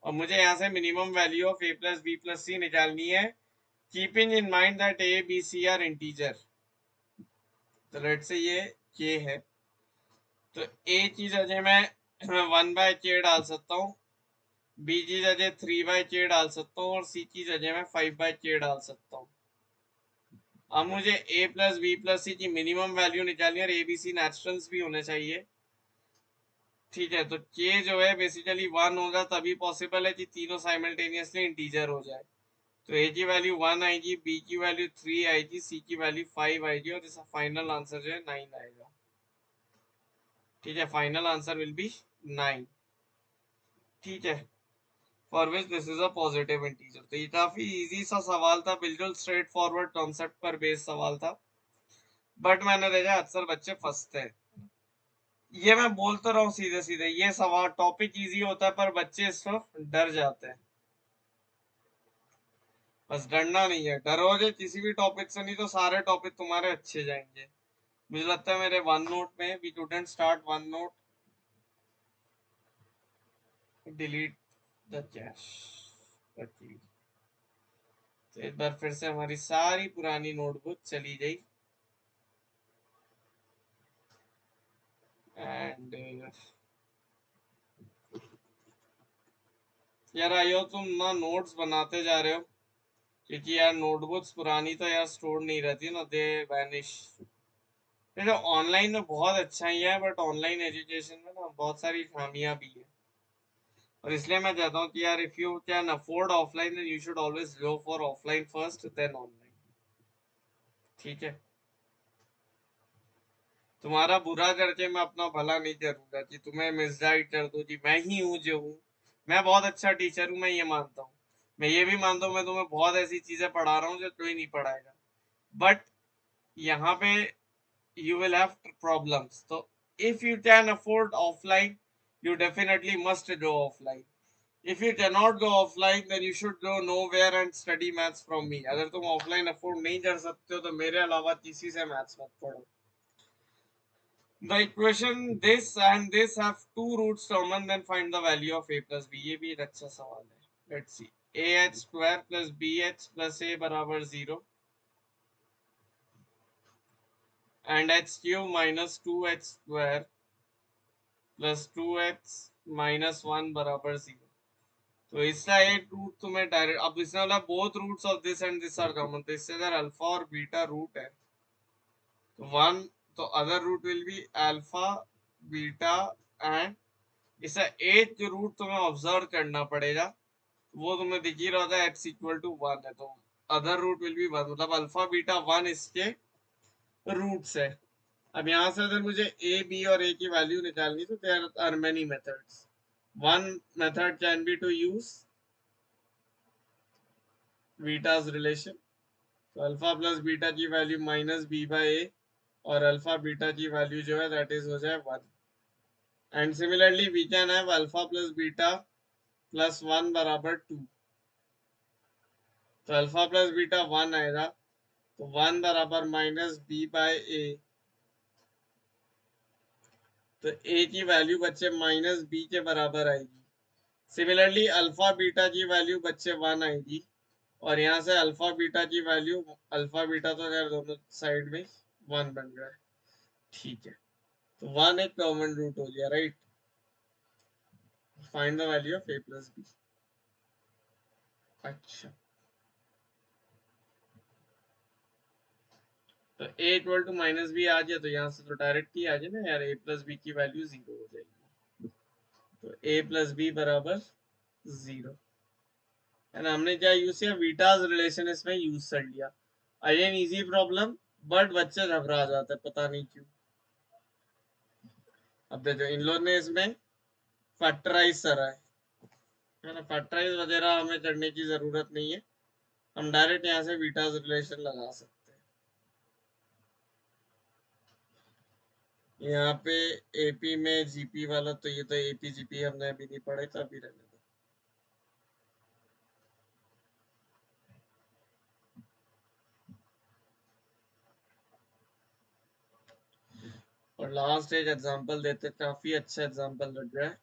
और मुझे यहाँ से minimum value of a plus B plus c निकालनी है, keeping in mind that a b c are integer. तो let say ये k है, तो a की जगह मैं 1/k डाल सकता हूँ, b की जगह 3/k डाल सकता हूँ, और c की जगह मैं 5/k डाल सकता हूँ। अब मुझे a प्लस बी प्लस सी की मिनिमम वैल्यू निकालनी है और ए बी सी नेचुरल्स भी होने चाहिए। ठीक है, तो k जो है बेसिकली 1 होगा तभी पॉसिबल है कि तीनों साइमल्टेनियसली इंटीजर हो जाए। तो a की वैल्यू 1 आएगी, b की वैल्यू 3 आएगी, c की वैल्यू 5 आएगी, और इसका फाइनल आंसर जो है 9 आएगा। ठीक है, फाइनल आंसर विल बी 9। ठीक है, for which this is a positive integer. तो ये काफी इजी सा सवाल था, बिल्कुल स्ट्रेट फॉरवर्ड कॉन्सेप्ट पर बेस्ड सवाल था, बट मैंने देखा अक्सर बच्चे फंसते हैं। ये मैं बोल तो रहा हूँ सीधे सीधे, ये सवाल टॉपिक इजी होता है पर बच्चे इस वक्त डर जाते हैं। बस डरना नहीं है, डरोगे किसी भी टॉपिक से नहीं तो सारे टॉपिक तुम्हारे अच्छे जाएंगे। मुझे लगता है मेरे वन नोट में we couldn't start OneNote, delete the cache. तो एक बार फिर से हमारी सारी पुरानी नोटबुक चली गई एंड यार आयो तुम ना नोट्स बनाते जा रहे हो, क्योंकि यार नोटबुक्स पुरानी तो यार स्टोर नहीं रहती ना, दे वैनिश। देखो ऑनलाइन में बहुत अच्छा ही है बट ऑनलाइन एजुकेशन में ना बहुत सारी खामियां भी है, और इसलिए मैं चाहता हूँ कि यार if you can afford offline then you should always go for offline first then online. ठीक है, तुम्हारा बुरा करके मैं अपना भला नहीं करूंगा कि तुम्हें मिसगाइड कर दूं कि मैं ही हूँ जो हूँ। मैं बहुत अच्छा टीचर हूँ, मैं ये मानता हूँ। मैं ये भी मानता हूँ मैं तुम्हें बहुत ऐसी चीजें पढ़ा रहा हूँ जो कोई नहीं पढ़ाएगा, बट यहाँ पे you will have problems. So if you can afford offline, you definitely must go offline. If you cannot go offline, then you should go nowhere and study maths from me. अगर तुम offline afford नहीं कर सकते हो तो मेरे अलावा किसी से maths मत पढ़ो। The equation this and this have two roots common, then find the value of a plus b. ये भी एक अच्छा सवाल है। Let's see. AH square plus BH plus A बराबर 0 and H cube minus 2H square plus 2x minus 1 बराबर 0। तो इसका एक रूट तुम्हें डायरेक्ट, अब इसने बोला both roots of this and this are common, तो इससे अगर अल्फा और बीटा रूट है तो वन, तो other root will be alpha beta and, इसका एक जो रूट तुम्हें ऑब्जर्व करना पड़ेगा वो तुम्हें दिख ही रहा था, एक्स इक्वल टू 1 है, तो अदर रूट विल बी 1, मतलब अल्फा बीटा 1 इसके रूट्स है। अब यहाँ से अगर मुझे ए बी और ए की वैल्यू निकालनी तो there are many methods. One method can be to use Vieta's relation, तो अल्फा प्लस बीटा की value minus b by a, और अल्फा बीटा की वैल्यू जो है दैट इज हो जाए 1। And similarly we can have alpha plus beta plus 1 बराबर 2, तो अल्फा प्लस बीटा 1 आएगा, तो 1 बराबर माइनस बी बाय ए, तो ए की वैल्यू बच्चे माइनस बी के बराबर आएगी। सिमिलरली अल्फा बीटा की वैल्यू बच्चे 1 आएगी, और यहाँ से अल्फा बीटा की वैल्यू, अल्फा बीटा तो यार दोनों साइड में 1 बन रहा है। ठीक है, तो 1 एक कॉमन रूट हो गया, right. Find the value of a plus b. अच्छा, तो a equal to minus b आ गया, तो यहाँ से तो डायरेक्ट ही आ जाए ना यार, ए प्लस बी की वैल्यू 0 हो जाएगी, तो ए प्लस बी बराबर 0। एंड हमने क्या यूज किया, बीटाज रिलेशन इसमें यूज कर लिया। अगेन इजी प्रॉब्लम, बट बच्चे घबरा जाते हैं पता नहीं क्यों। अब देखो इन लोग ने इसमें फैक्टराइज करा है ना, फैक्टराइज वगैरह हमें करने की जरूरत नहीं है, हम डायरेक्ट यहाँ से बीटाज रिलेशन लगा सकते हैं। यहाँ पे एपी में जीपी वाला, तो ये तो एपी जीपी हमने अभी नहीं पढ़े, तो अभी रहने दो। और लास्ट एक एग्जांपल देते, काफी अच्छा एग्जांपल लग रहा है।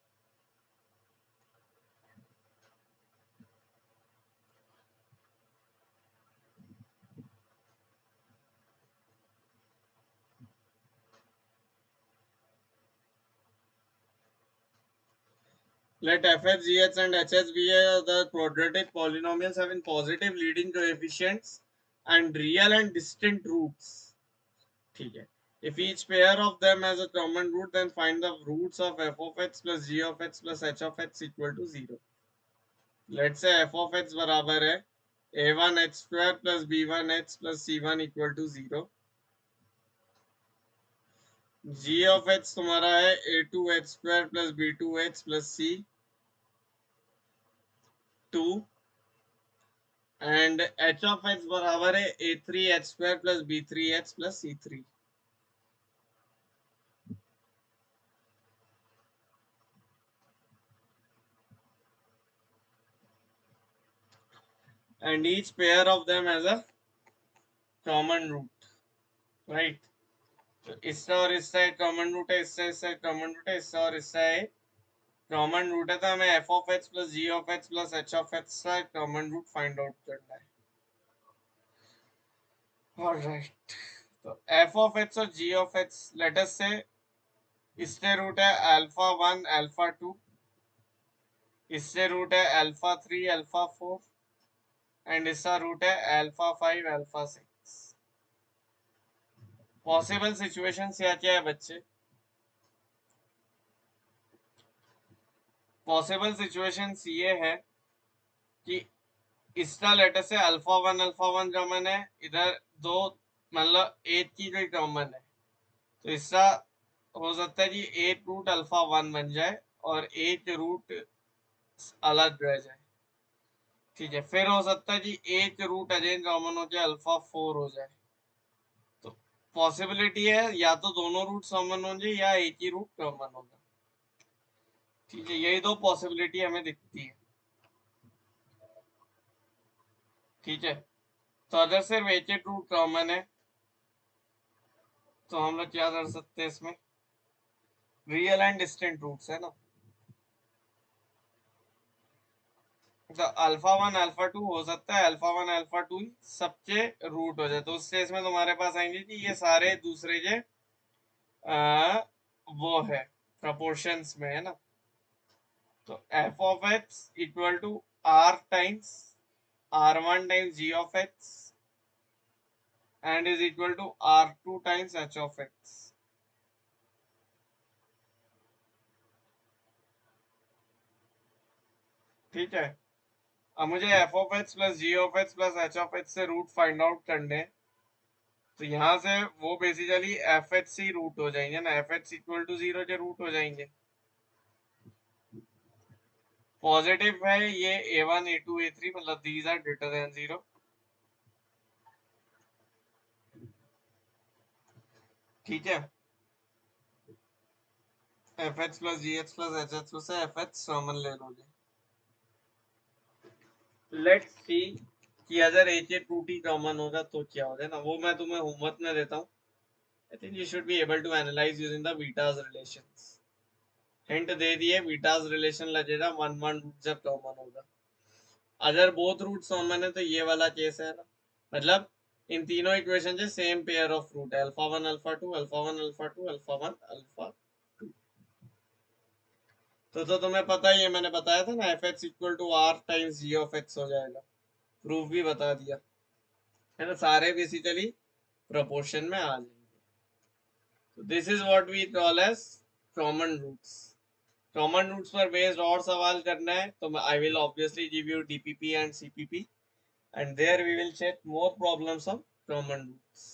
Let fh, gh and hh be the quadratic polynomials having positive leading coefficients and real and distinct roots. ठीक है, if each pair of them has a common root then find the roots of f of x plus g of x plus h of x equal to 0. Let's say f of x बराबर है a1 h square plus b1 h plus c1 equal to 0. g of x तुम्हारा है a2 h square plus b2 h plus c2, and h of x बराबर है a3 h square plus b3 h plus c3। and each pair of them has a common root, right? तो इसका और इसका एक common root है, इसका common root है, इसका और इसका एक कॉमन रूट है, तो हमें f of x plus g of x plus h of x का कॉमन रूट फाइंड आउट करना है। ऑलराइट, तो एफ ऑफ एक्स और g of x let us say इससे रूट है अल्फा 1 अल्फा 2, इससे रूट है अल्फा 3 अल्फा 4 एंड इसका रूट है अल्फा 5 अल्फा 6। पॉसिबल सिचुएशंस क्या क्या है बच्चे? पॉसिबल सिचुएशंस ये है कि इसका लेटर से अल्फा 1 कॉमन है, इधर दो मतलब एट की कोई कॉमन है, तो इसका हो सकता है कि एट रूट अल्फा 1 बन जाए और एट रूट अलग रह जाए, ठीक है। फिर हो सकता है कि एक रूट अगेन कॉमन हो जाए, अल्फा 4 हो जाए। तो पॉसिबिलिटी है या तो दोनों रूट कॉमन होंगे या एक ही रूट कॉमन होगा, ठीक है। यही दो पॉसिबिलिटी हमें दिखती है, ठीक है। तो अगर सिर्फ एक एक रूट कॉमन है तो हम लोग क्या कर सकते हैं, इसमें रियल एंड डिस्टेंट रूट्स है ना, तो अल्फा 1 अल्फा 2 हो सकता है अल्फा 1 अल्फा 2 सबके रूट हो जाए, तो उस केस में तुम्हारे पास आएंगे कि ये सारे दूसरे के वो है प्रोपोर्शंस में है ना। तो F of x equal to r times r one times ji of x and is equal to r two times h of x, ठीक है। अब मुझे f of x plus g of x plus h of x से root find out करने, तो यहाँ से वो basically f h c root हो जाएंगे ना, एफ एच इक्वल टू 0 के रूट हो जाएंगे। पॉजिटिव है ये a1 a2 a3 मतलब दीज आर ग्रेटर देन 0, ठीक है। एफ एच प्लस जी एच प्लस एच एच से एफ एच कॉमन ले लोगे। लेट्स सी कि अगर एक एक रूट ही कॉमन होगा तो क्या होगा ना, वो मैं तुम्हें होमवर्क में देता हूँ। I think you should be able to analyse using the Vieta's relations. Hint दे दिए, बीटाज रिलेशन लगेगा वन वन रूट जब कॉमन होगा। अगर बोथ रूट कॉमन है तो ये वाला केस है ना, मतलब इन तीनों इक्वेशन से सेम पेयर ऑफ रूट है, alpha 1 alpha 2 alpha 1 alpha 2 alpha 1 alpha 2। तो तुम्हें पता ही है, मैंने बताया था ना f x equal to r times ji of x हो जाएगा, प्रूफ भी बता दिया है ना, सारे बेसिकली प्रोपोर्शन में आ जाएंगे। तो this is what we call as common roots. Common roots पर बेस्ड और सवाल करना है तो I will obviously give you DPP and CPP and there we will check more problems of common roots.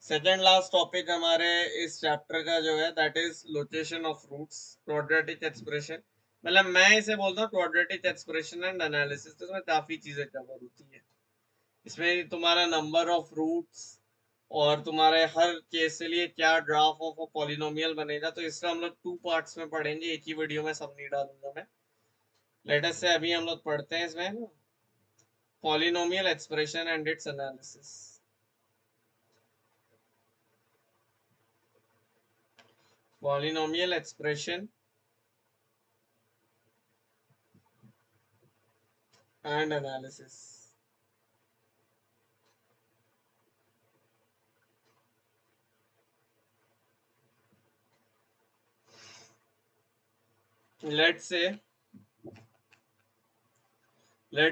Second last topic हमारे इस chapter का जो है that is location of roots, quadratic expression, मतलब मैं इसे बोलता हूँ क्वाड्रेटिक एक्सप्रेशन एंड एनालिसिस। तो इसमें काफी चीजें कवर होती है, इसमें तुम्हारा नंबर ऑफ रूट्स और तुम्हारे हर केस के लिए क्या ग्राफ ऑफ पॉलिनोमियल बनेगा, तो इसका हम लोग टू पार्ट्स में पढ़ेंगे, एक ही वीडियो में सब नहीं डालूंगा मैं। लेटेस्ट से अभी हम लोग पढ़ते हैं इसमें ना polynomial expression and its analysis. Polynomial expression and analysis. Let's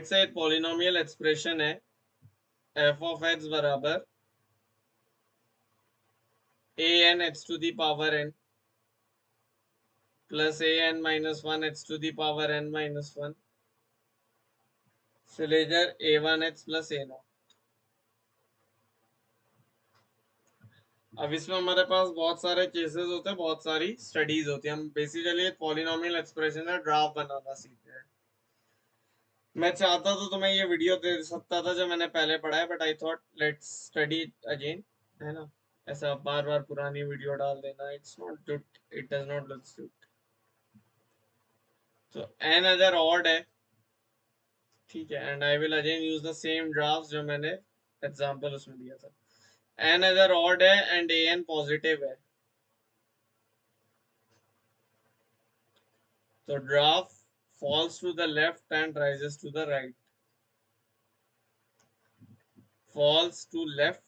say polynomial expression है f of x बराबर a n x to the power n plus a n minus 1 x to the power n minus 1 से लेकर a1x plus a0। अब इसमें हमारे पास बहुत सारे cases होते हैं, बहुत सारी स्टडीज होती है, हम बेसिकली पॉलिनोमियल एक्सप्रेशन का ग्राफ बनाना सीखते हैं। मैं चाहता तो तुम्हें ये वीडियो दे सकता था जो मैंने पहले पढ़ा है, but I thought let's study again, है ना। ऐसा बार बार पुरानी वीडियो डाल देना, it's not good, it does not look good. तो एन अदर ऑड है, ठीक है, and I will again use the same draft जो मैंने एग्जांपल उसमें दिया था। एन अदर ऑड है एंड ए एन पॉजिटिव है, तो draft falls to the left and rises to the right, falls to left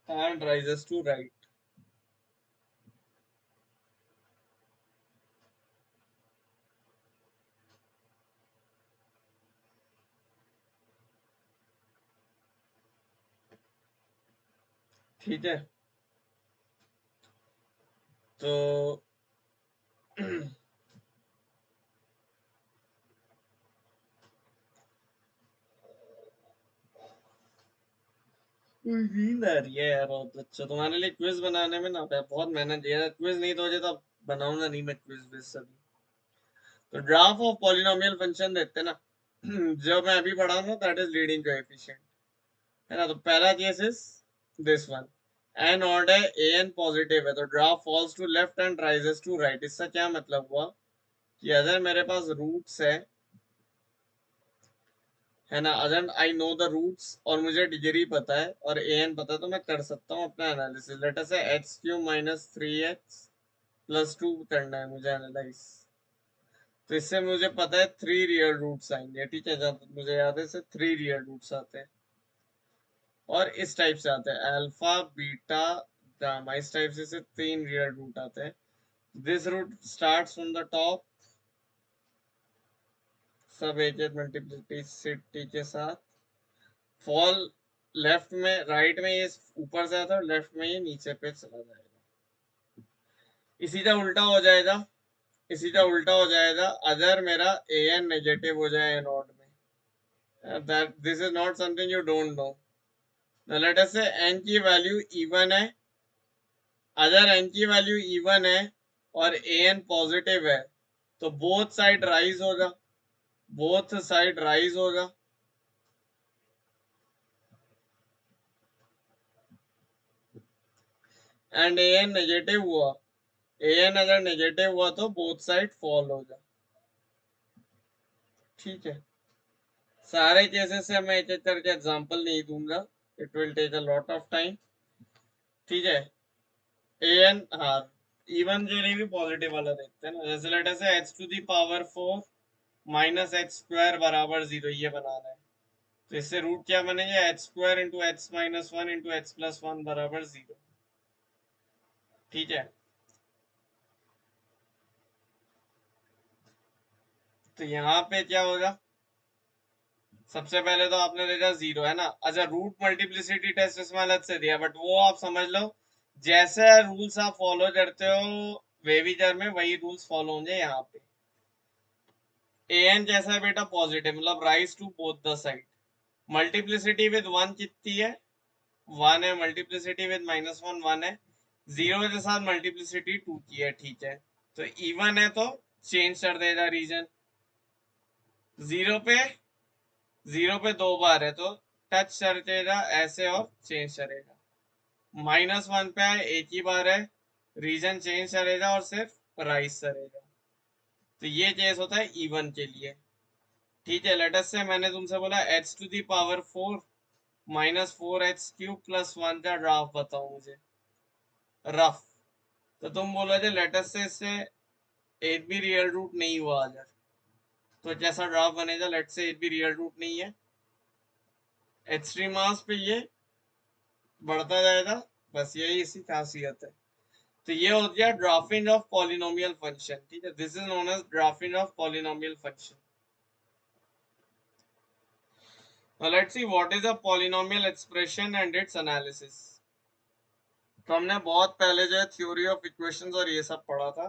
and rises to right। ठीक है, तो नींद आ रही है यार बहुत। अच्छा, तुम्हारे लिए क्विज बनाने में ना बहुत मेहनत दिया, क्विज नहीं तो तो बनाऊंगा नहीं मैं क्विज विज सभी। तो ग्राफ ऑफ पॉलिनोमियल फंक्शन देते हैं ना जो मैं अभी पढ़ा ना, दैट इज लीडिंग कोएफिशिएंट, है ना। तो पहला case is this one, n odd है, ए एन पॉजिटिव है, तो graph falls to left and rises to right. इसका क्या मतलब हुआ कि अगर मेरे पास रूट्स है ना, अगर आई नो द रूट्स और मुझे डिग्री पता है और ए एन पता है, तो मैं कर सकता हूँ अपना एनालिसिस। लेट अस से x Q minus 3x plus 2 करना है मुझे एनालाइज। तो इससे मुझे पता है 3 रियल रूट्स आएंगे, ठीक है, जब मुझे याद है से 3 रियल रूट्स आते हैं और इस टाइप से आते हैं अल्फा बीटा गामा, इस टाइप से 3 रियल रूट आते हैं। This root starts from the top, सब एजेड मल्टीप्लिसिटी के साथ, फॉल लेफ्ट में, राइट में ये ऊपर से आता है और लेफ्ट में ये नीचे पे चला जाएगा। इसी का उल्टा हो जाएगा, इसी का उल्टा हो जाएगा अगर मेरा ए एन नेगेटिव हो जाए एन ऑड में। That this is not something you don't know. Late us से एन की वैल्यू इवन है, अगर एन की वैल्यू इवन है और ए एन पॉजिटिव है तो बोथ साइड राइज होगा, बोथ साइड राइज होगा। एंड ए एन नेगेटिव हुआ, ए एन अगर नेगेटिव हुआ तो बोथ साइड फॉल होगा, ठीक है। सारे केसेस से मैं एक एक करके एग्जांपल नहीं दूंगा, it will take a lot of time, ठीक है। ए एन, हाँ, इवन के लिए भी पॉजिटिव वाला देखते हैं ना। जैसे let us say h to the power 4 minus x square बराबर 0, ये बनाना है। तो इससे रूट क्या बनेंगे, H square into x minus 1 into x plus 1 बराबर 0, ठीक है। तो यहाँ पे क्या होगा, सबसे पहले तो आपने देखा 0 है ना। अच्छा, रूट मल्टीप्लिसिटी टेस्ट इसमें अलग से दिया, बट वो आप समझ लो, जैसे रूल्स आप फॉलो करते हो वेविजर में वही रूल्स फॉलो होंगे यहाँ पे। ए एन कैसा है बेटा, पॉजिटिव, मतलब rise to both the side. Multiplicity with 1 कितनी है, 1 है। मल्टीप्लिसिटी विद माइनस 1 1 है। 0 के साथ मल्टीप्लिसिटी 2 की है, ठीक है। तो इवन है तो चेंज कर देगा रीजन। 0 पे, 0 पे 2 बार है तो टच कर देगा ऐसे और चेंज करेगा। माइनस 1 पे एक ही बार है, रीजन चेंज करेगा और सिर्फ राइज करेगा। तो ये केस होता है इवन के लिए, ठीक है। लेटस से मैंने तुमसे बोला h to the power 4 minus 4x³ plus 1 का ग्राफ बताओ मुझे, रफ। तो तुम बोलो जो लेटस से इससे एक भी रियल रूट नहीं हुआ अगर, तो कैसा ग्राफ बनेगा। लेट से एक भी रियल रूट नहीं है, एक्सट्रीम मास पे ये बढ़ता जाएगा, बस यही इसकी खासियत है। तो ये हो गया ग्राफिंग ऑफ पॉलिनोमियल फंक्शन, ठीक है। This is known as graphing of polynomial function. Now let's see what is a polynomial expression and its analysis. तो हमने बहुत पहले जो है थ्योरी ऑफ इक्वेशंस और ये सब पढ़ा था।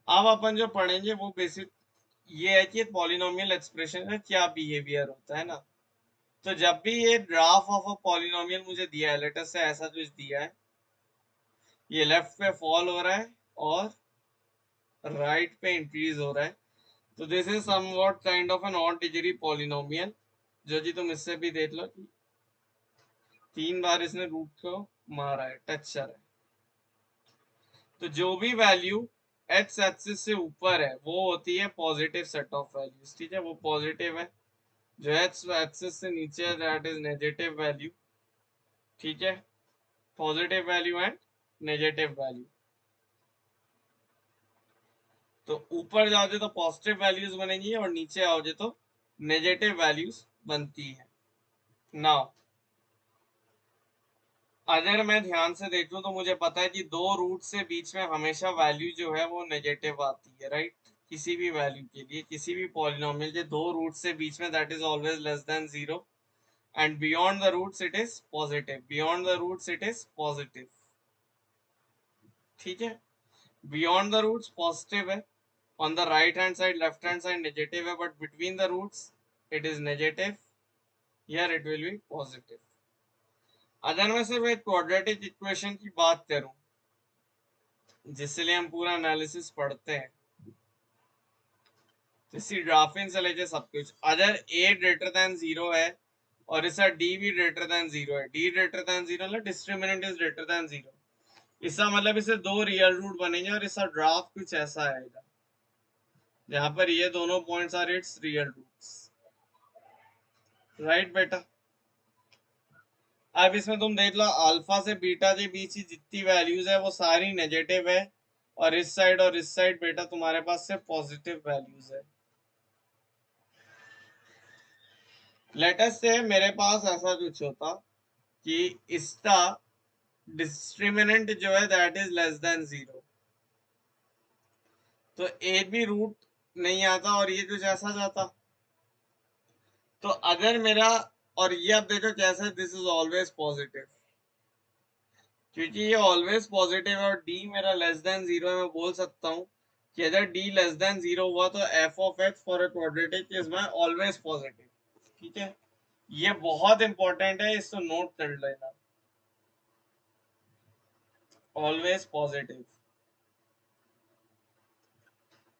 अब अपन जो पढ़ेंगे वो बेसिक ये है कि पॉलिनोमियल एक्सप्रेशन का क्या बिहेवियर होता है ना। तो जब भी ये ग्राफ ऑफ अ पॉलिनोमियल मुझे दिया है, लेटस से ऐसा कुछ दिया है, ये लेफ्ट पे फॉल हो रहा है और राइट पे इंक्रीज हो रहा है, तो this is somewhat kind of an odd degree polynomial. जो जी तुम इससे भी देख लो कि 3 बार इसने रूट को मारा है, टच कर है। तो जो भी वैल्यू एक्स एक्सिस से ऊपर है वो होती है पॉजिटिव सेट ऑफ वैल्यूज, ठीक है, वो पॉजिटिव है। जो एक्स एक्सिस से नीचे है दैट इज नेगेटिव वैल्यू, ठीक है, positive value and negative value. तो ऊपर जाओगे तो पॉजिटिव वैल्यूज बनेंगी और नीचे आओगे तो नेगेटिव वैल्यूज बनती है। नाउ अगर मैं ध्यान से देखूं तो मुझे पता है कि दो रूट से बीच में हमेशा वैल्यू जो है वो नेगेटिव आती है, राइट। किसी भी वैल्यू के लिए, किसी भी पॉलिनोमियल के दो रूट से बीच में that is always less than zero, and beyond the roots it is positive, beyond the roots it is positive, ठीक है। बियॉन्ड द रूट्स पॉजिटिव है, on the right hand side left hand side negative है, but between the roots it is negative, here it will be positive। अगर मैं सिर्फ एक quadratic equation की बात करूं जिसके लिए हम पूरा एनालिसिस पढ़ते हैं, इसी ग्राफिन से लेके सब कुछ, अगर a ग्रेटर देन जीरो है और इसका d भी ग्रेटर देन जीरो है, d ग्रेटर देन जीरो मतलब discriminant is greater than zero, इसका मतलब इसे दो रियल रूट बनेंगे और इसका ग्राफ कुछ ऐसा आएगा जहां पर ये दोनों points are its real roots, right बेटा। अब इसमें तुम देख लो अल्फा से बीटा के बीच की जितनी वैल्यूज है वो सारी नेगेटिव है, और इस साइड बेटा तुम्हारे पास से पॉजिटिव वैल्यूज है। लेट अस से मेरे पास ऐसा कुछ होता कि इसका डिस्क्रिमिनेंट जो है that is less than zero, तो एक भी रूट नहीं आता और ये कुछ ऐसा जाता। तो अगर मेरा, और ये अब देखो कैसे दिस इज ऑलवेज पॉजिटिव, क्योंकि ये ऑलवेज पॉजिटिव है और d मेरा लेस देन जीरो है, मैं बोल सकता हूँ कि अगर d लेस देन जीरो हुआ तो f of x for a quadratic is my always positive, ठीक है। ये बहुत इंपॉर्टेंट है, इसको नोट कर लेना, ऑलवेज पॉजिटिव।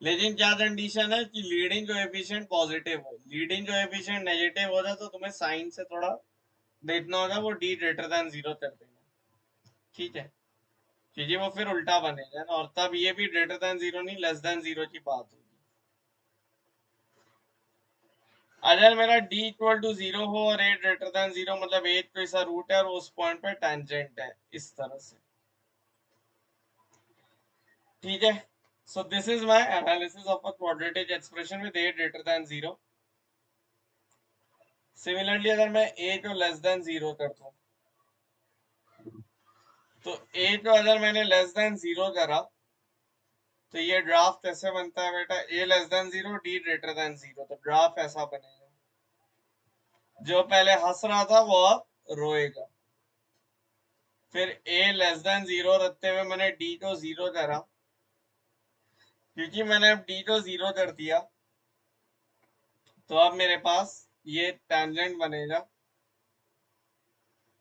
लेकिन क्या कंडीशन है कि लीडिंग कोएफिशिएंट पॉजिटिव हो, लीडिंग कोएफिशिएंट नेगेटिव हो जाए तो तुम्हें साइन से थोड़ा देखना होगा, वो d ग्रेटर देन जीरो कर देना, ठीक है, क्योंकि वो फिर उल्टा बनेगा ना, और तब ये भी ग्रेटर देन जीरो नहीं लेस देन जीरो की बात होगी। अगर मेरा d इक्वल टू जीरो हो और a ग्रेटर देन जीरो मतलब a कोई सा रूट है और उस पॉइंट पे टेंजेंट है, इस तरह से, ठीक है। So this is my analysis of a quadratic expression with a greater than zero. Similarly अगर मैं a को लेस देन जीरो कर दूं तो a को अगर मैंने लेस देन जीरो करा तो ये ग्राफ कैसे बनता है बेटा, a less than zero d greater than zero, तो ग्राफ ऐसा बनेगा, जो पहले हंस रहा था वो अब रोएगा। फिर a लेस देन जीरो रखते हुए मैंने d को जीरो करा, क्योंकि मैंने अब d को जीरो कर दिया तो अब मेरे पास ये टेंजेंट बनेगा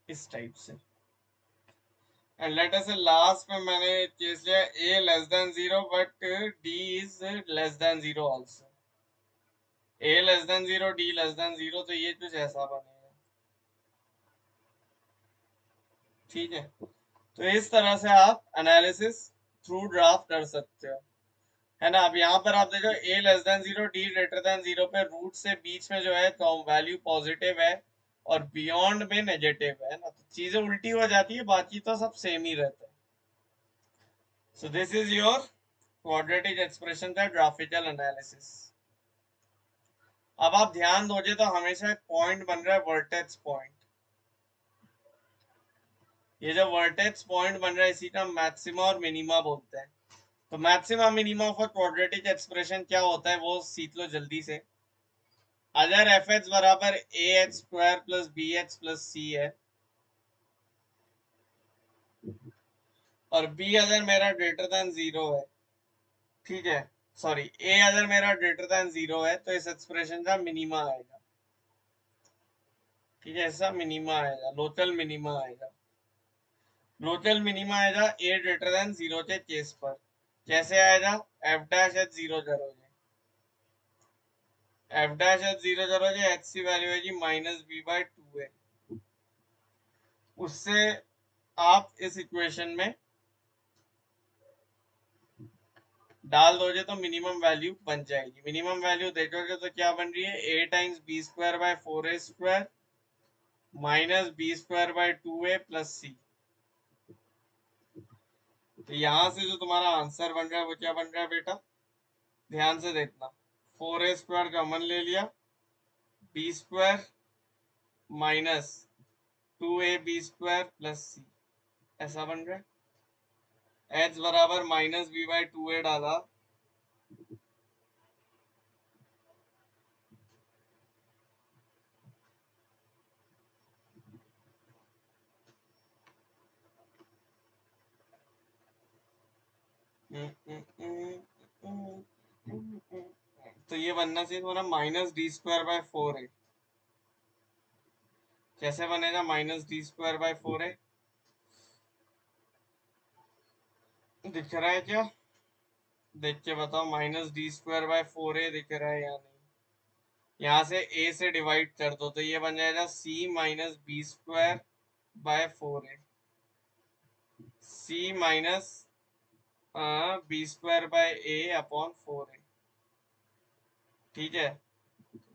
इस टाइप से। एंड लेट अस से लास्ट में मैंने केस लिया a less than zero but d is less than zero also, a less than zero d less than zero, तो ये कुछ ऐसा बनेगा, ठीक है। तो इस तरह से आप एनालिसिस थ्रू ग्राफ कर सकते हो, है ना। अब यहाँ पर आप देखो a less than zero d greater than zero पे रूट से बीच में जो है वैल्यू पॉजिटिव है और बियॉन्ड में नेगेटिव है ना, तो चीजें उल्टी हो जाती है, बाकी तो सब सेम ही रहता है। So this is your quadratic expression का ग्राफिकल एनालिसिस। अब आप ध्यान दोगे तो हमेशा एक पॉइंट बन रहा है वर्टेक्स पॉइंट, ये जो वर्टेक्स पॉइंट बन रहा है इसी का मैक्सिमा और मिनिमा बोलते हैं। तो maxima minima of a quadratic expression क्या होता है वो सीख लो जल्दी से। अगर एफ एक्स बराबर a x square plus B x plus c है और बी अगर मेरा ग्रेटर देन जीरो है, ठीक है, सॉरी ए अगर मेरा ग्रेटर देन जीरो है तो इस एक्सप्रेशन का मिनिमा आएगा, ठीक है, ऐसा मिनिमा आएगा, लोकल मिनिमा आएगा। लोकल मिनिमा आएगा ए ग्रेटर देन जीरो के केस पर, कैसे आएगा, एफ डैश एच जीरो करोगे, एफ डैश एच जीरो करोगे, एच की वैल्यू है माइनस बी बाई टू है, उससे आप इस इक्वेशन में डाल दोगे तो मिनिमम वैल्यू बन जाएगी। मिनिमम वैल्यू देखोगे तो क्या बन रही है, a times b square by 4a square minus b square by 2a plus c. तो यहां से जो तुम्हारा आंसर बन रहा है वो क्या बन रहा है बेटा, ध्यान से देखना, 4a स्क्वायर कॉमन ले लिया, b square minus 2ab square plus c, ऐसा बन रहा है। h बराबर माइनस बी बाई 2a डाला, तो ये बनना चाहिए तुम्हारा minus d square by 4a। कैसे बनेगा minus d square by 4a, दिख रहा है क्या, देख के बताओ, minus d square by 4a दिख रहा है या नहीं। यहाँ से a से डिवाइड कर दो तो ये बन जाएगा c minus b square by 4a, c minus b square by a upon 4a। ठीक है,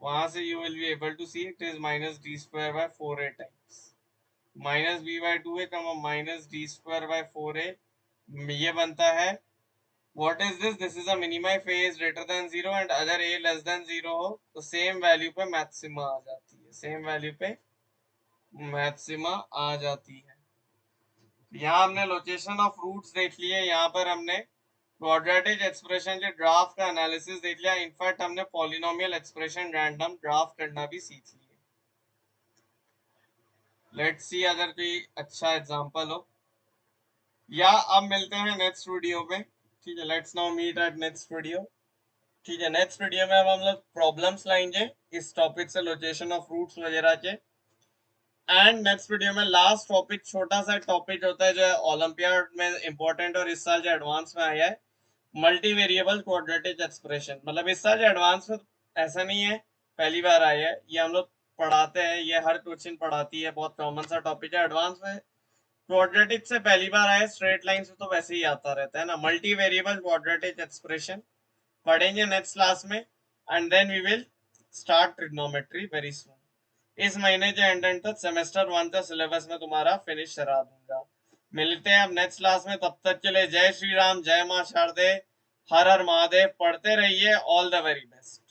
वहां से you will be able to see it is minus d square by 4a times minus b by 2a comma minus d square by 4a, ये बनता है what is this, this is a minima if a is greater than 0 and अगर a less than 0 हो तो same value पे maxima आ जाती है, same value पे मैक्सिमा आ जाती है। यहाँ हमने लोकेशन ऑफ रूट्स देख लिए, यहाँ पर हमने क्वाड्रेटिक एक्सप्रेशन के ड्राफ्ट का एनालिसिस देख लिया, इनफैक्ट हमने पॉलिनोमियल एक्सप्रेशन रैंडम ड्राफ्ट करना भी सीख लिया। लेट्स सी अगर कोई अच्छा एग्जांपल हो, या अब मिलते हैं नेक्स्ट वीडियो में। ठीक है, let's now meet at next video. ठीक है, नेक्स्ट वीडियो में अब हम लोग प्रॉब्लम्स लाएंगे इस टॉपिक से, लोकेशन ऑफ रूट्स वगैरह के। एंड नेक्स्ट वीडियो में लास्ट टॉपिक, छोटा सा टॉपिक होता है जो है ओलंपियाड में इंपॉर्टेंट और इस साल जो एडवांस में आया है, मल्टी वेरिएबल क्वाड्रेटिक एक्सप्रेशन। मतलब इस साल जो एडवांस में ऐसा नहीं है पहली बार आया है, ये हम लोग पढ़ाते हैं, ये हर क्वेश्चन पढ़ाती है, बहुत कॉमन सा टॉपिक है। एडवांस में क्वाड्रेटिक से पहली बार आया, स्ट्रेट लाइन से तो वैसे ही आता रहता है ना। मल्टी वेरिएबल क्वाड्रेटिक एक्सप्रेशन पढ़ेंगे नेक्स्ट क्लास में, and then we will start trigonometry very soon. इस महीने के एंड तक सेमेस्टर 1 का सिलेबस में तुम्हारा फिनिश करा दूंगा। मिलते हैं अब नेक्स्ट क्लास में, तब तक के लिए जय श्री राम, जय मां शारदे, हर हर महादेव, पढ़ते रहिए, ऑल द वेरी बेस्ट।